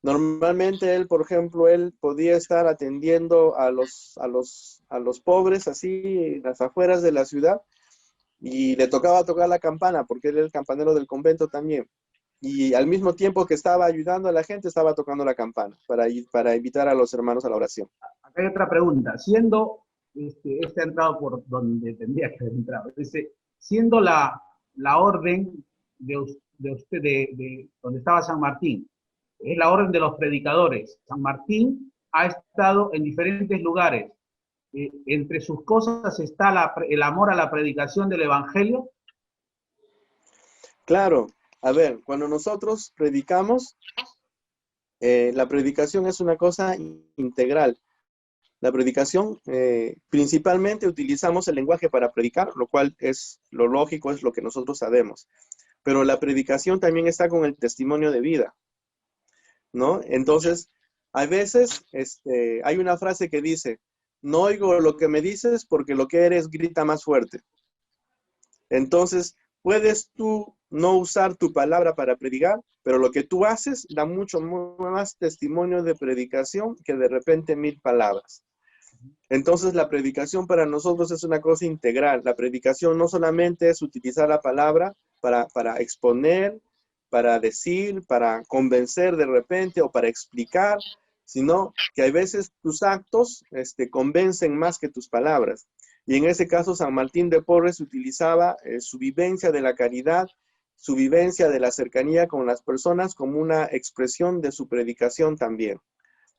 S3: Normalmente él, por ejemplo, él podía estar atendiendo a los pobres así en las afueras de la ciudad, y le tocaba tocar la campana porque él era el campanero del convento también. Y al mismo tiempo que estaba ayudando a la gente, estaba tocando la campana para invitar a los hermanos a la oración.
S2: acá hay otra pregunta. Siendo, ha entrado por donde tendría que haber entrado. Dice, siendo la orden de usted, de donde estaba San Martín, es la orden de los predicadores. San Martín ha estado en diferentes lugares. Entre sus cosas está el amor a la predicación del Evangelio.
S3: Claro, a ver, cuando nosotros predicamos, la predicación es una cosa integral. La predicación, principalmente utilizamos el lenguaje para predicar, lo cual es lo lógico, es lo que nosotros sabemos. Pero la predicación también está con el testimonio de vida, ¿no? Entonces, a veces hay una frase que dice, no oigo lo que me dices porque lo que eres grita más fuerte. Entonces, puedes tú no usar tu palabra para predicar, pero lo que tú haces da mucho más testimonio de predicación que de repente 1000 palabras. Entonces, la predicación para nosotros es una cosa integral. La predicación no solamente es utilizar la palabra para exponer, para decir, para convencer de repente o para explicar, sino que a veces tus actos convencen más que tus palabras. Y en ese caso, San Martín de Porres utilizaba su vivencia de la caridad, su vivencia de la cercanía con las personas como una expresión de su predicación también,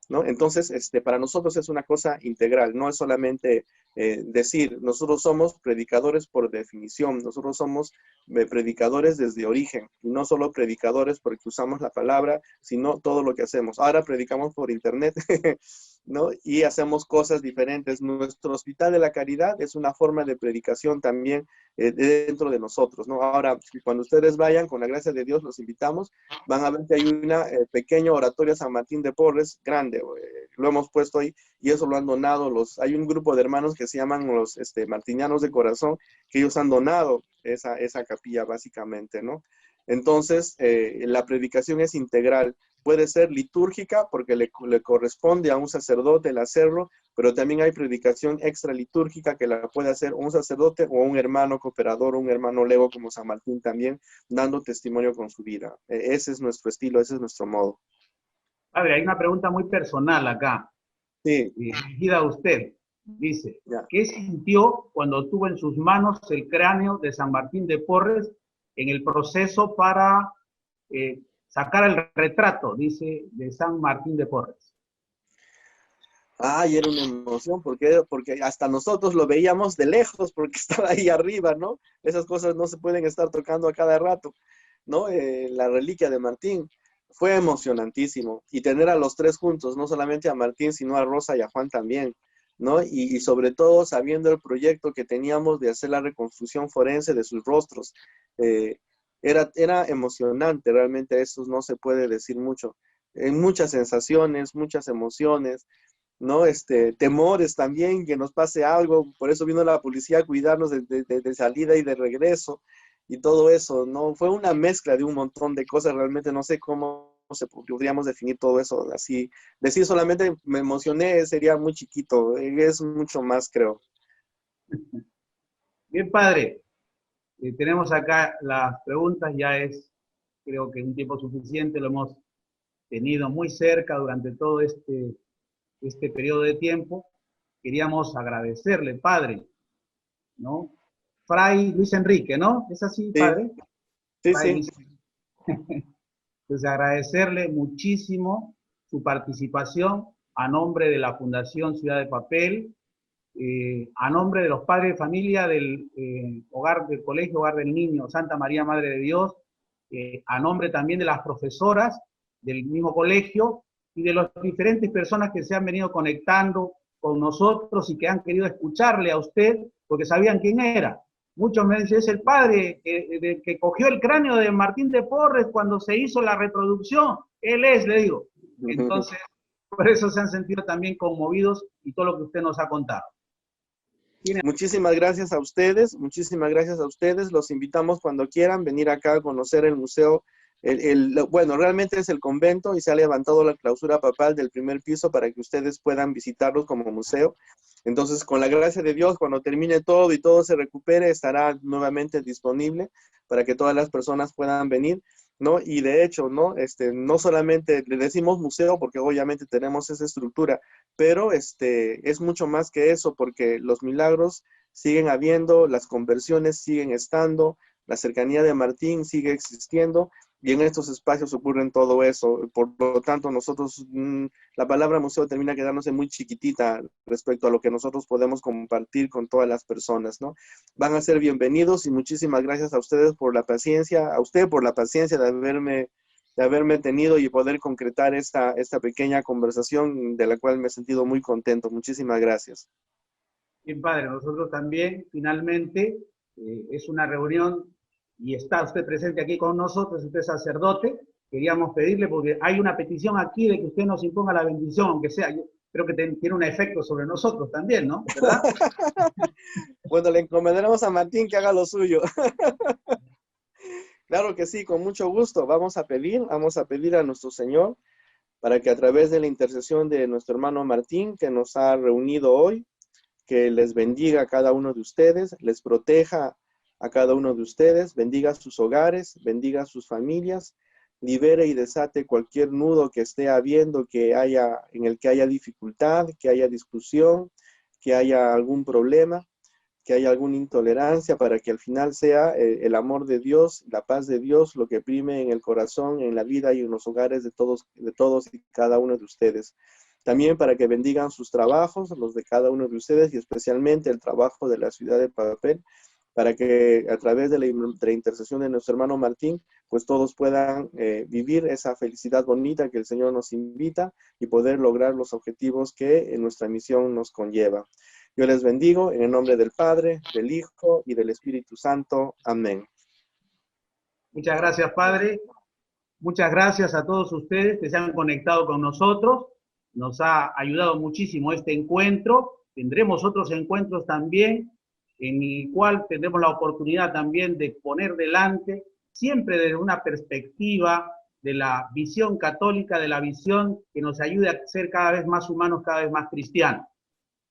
S3: ¿no? Entonces, para nosotros es una cosa integral, no es solamente decir, nosotros somos predicadores por definición, nosotros somos predicadores desde origen, y no solo predicadores porque usamos la palabra, sino todo lo que hacemos. Ahora predicamos por internet, ¿no? Y hacemos cosas diferentes. Nuestro Hospital de la Caridad es una forma de predicación también dentro de nosotros, ¿no? Ahora, cuando ustedes vayan, con la gracia de Dios, los invitamos, van a ver que hay una pequeña oratoria San Martín de Porres, grande, lo hemos puesto ahí, y eso lo han donado hay un grupo de hermanos que se llaman los martinianos de corazón, que ellos han donado esa capilla básicamente, ¿no? Entonces, la predicación es integral. Puede ser litúrgica porque le corresponde a un sacerdote el hacerlo, pero también hay predicación extra litúrgica que la puede hacer un sacerdote o un hermano cooperador, un hermano lego como San Martín también, dando testimonio con su vida. Ese es nuestro estilo, ese es nuestro modo.
S2: Padre, hay una pregunta muy personal acá,
S3: Sí.
S2: dirigida a usted. Dice,
S3: Ya.
S2: ¿qué sintió cuando tuvo en sus manos el cráneo de San Martín de Porres en el proceso para sacar el retrato, dice, de San Martín de Porres?
S3: Ay, era una emoción, porque hasta nosotros lo veíamos de lejos, porque estaba ahí arriba, ¿no? Esas cosas no se pueden estar tocando a cada rato, ¿no? La reliquia de Martín fue emocionantísimo. Y tener a los tres juntos, no solamente a Martín, sino a Rosa y a Juan también, ¿no? Y sobre todo sabiendo el proyecto que teníamos de hacer la reconstrucción forense de sus rostros. Era emocionante, realmente eso no se puede decir mucho. Muchas sensaciones, muchas emociones, ¿no? Temores también, que nos pase algo, por eso vino la policía a cuidarnos de salida y de regreso, y todo eso, ¿no? Fue una mezcla de un montón de cosas, realmente no sé cómo sé, podríamos definir todo eso así. Decir solamente me emocioné sería muy chiquito, es mucho más, creo.
S2: Bien, padre. Tenemos acá las preguntas, ya es, creo que un tiempo suficiente, lo hemos tenido muy cerca durante todo este periodo de tiempo. Queríamos agradecerle, padre, ¿no? Fray Luis Enrique, ¿no? ¿Es así,
S3: Sí,
S2: padre?
S3: sí,
S2: Fray
S3: sí.
S2: Luis Enrique. Entonces, agradecerle muchísimo su participación a nombre de la Fundación Ciudad de Papel, a nombre de los padres de familia del hogar del Colegio Hogar del Niño Santa María Madre de Dios, a nombre también de las profesoras del mismo colegio y de las diferentes personas que se han venido conectando con nosotros y que han querido escucharle a usted porque sabían quién era. Muchos me dicen, es el padre que cogió el cráneo de Martín de Porres cuando se hizo la reproducción. Él es, le digo. Entonces, por eso se han sentido también conmovidos y todo lo que usted nos ha contado.
S3: Muchísimas gracias a ustedes, muchísimas gracias a ustedes. Los invitamos cuando quieran venir acá a conocer el museo. Bueno, realmente es el convento y se ha levantado la clausura papal del primer piso para que ustedes puedan visitarlos como museo. Entonces, con la gracia de Dios, cuando termine todo y todo se recupere, estará nuevamente disponible para que todas las personas puedan venir, ¿no? Y de hecho, ¿no? No solamente le decimos museo porque obviamente tenemos esa estructura, pero es mucho más que eso porque los milagros siguen habiendo, las conversiones siguen estando, la cercanía de Martín sigue existiendo y en estos espacios ocurren todo eso. Por lo tanto, nosotros, la palabra museo termina quedándose muy chiquitita respecto a lo que nosotros podemos compartir con todas las personas, ¿no? Van a ser bienvenidos y muchísimas gracias a ustedes por la paciencia, a usted por la paciencia de haberme tenido y poder concretar esta pequeña conversación de la cual me he sentido muy contento. Muchísimas gracias.
S2: Bien, padre, nosotros también, finalmente, es una reunión y está usted presente aquí con nosotros, usted es sacerdote, queríamos pedirle, porque hay una petición aquí de que usted nos imponga la bendición, aunque sea, yo creo que tiene un efecto sobre nosotros también, ¿no? ¿Verdad?
S3: Bueno, le encomendaremos a Martín que haga lo suyo. Claro que sí, con mucho gusto. Vamos a pedir a nuestro Señor para que a través de la intercesión de nuestro hermano Martín, que nos ha reunido hoy, que les bendiga a cada uno de ustedes, les proteja a cada uno de ustedes, bendiga sus hogares, bendiga sus familias, libere y desate cualquier nudo que esté habiendo, en el que haya dificultad, que haya discusión, que haya algún problema, que haya alguna intolerancia, para que al final sea el amor de Dios, la paz de Dios, lo que prime en el corazón, en la vida y en los hogares de todos y cada uno de ustedes. También para que bendigan sus trabajos, los de cada uno de ustedes, y especialmente el trabajo de la Ciudad de Papel, para que a través de la intercesión de nuestro hermano Martín, pues todos puedan vivir esa felicidad bonita que el Señor nos invita y poder lograr los objetivos que en nuestra misión nos conlleva. Yo les bendigo en el nombre del Padre, del Hijo y del Espíritu Santo. Amén.
S2: Muchas gracias, padre. Muchas gracias a todos ustedes que se han conectado con nosotros. Nos ha ayudado muchísimo este encuentro. Tendremos otros encuentros también, en el cual tendremos la oportunidad también de poner delante, siempre desde una perspectiva de la visión católica, de la visión que nos ayude a ser cada vez más humanos, cada vez más cristianos.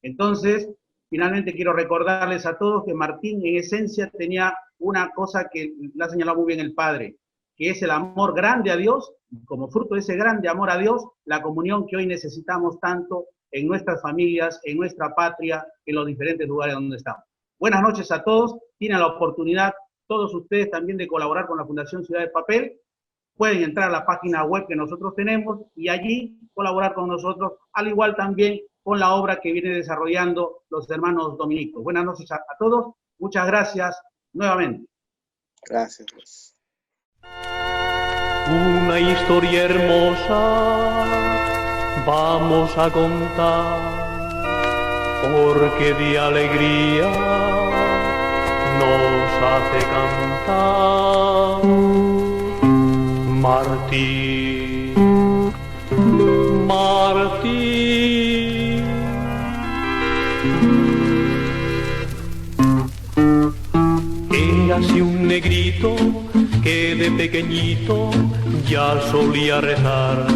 S2: Entonces, finalmente quiero recordarles a todos que Martín en esencia tenía una cosa que la ha señalado muy bien el padre, que es el amor grande a Dios, y como fruto de ese grande amor a Dios, la comunión que hoy necesitamos tanto en nuestras familias, en nuestra patria, en los diferentes lugares donde estamos. Buenas noches a todos, tienen la oportunidad todos ustedes también de colaborar con la Fundación Ciudad de Papel, pueden entrar a la página web que nosotros tenemos y allí colaborar con nosotros, al igual también con la obra que viene desarrollando los hermanos dominicos. Buenas noches a todos, muchas gracias nuevamente.
S3: Gracias.
S1: Una historia hermosa vamos a contar, porque de alegría nos hace cantar. Martín, Martín, era nació un negrito que de pequeñito ya solía rezar.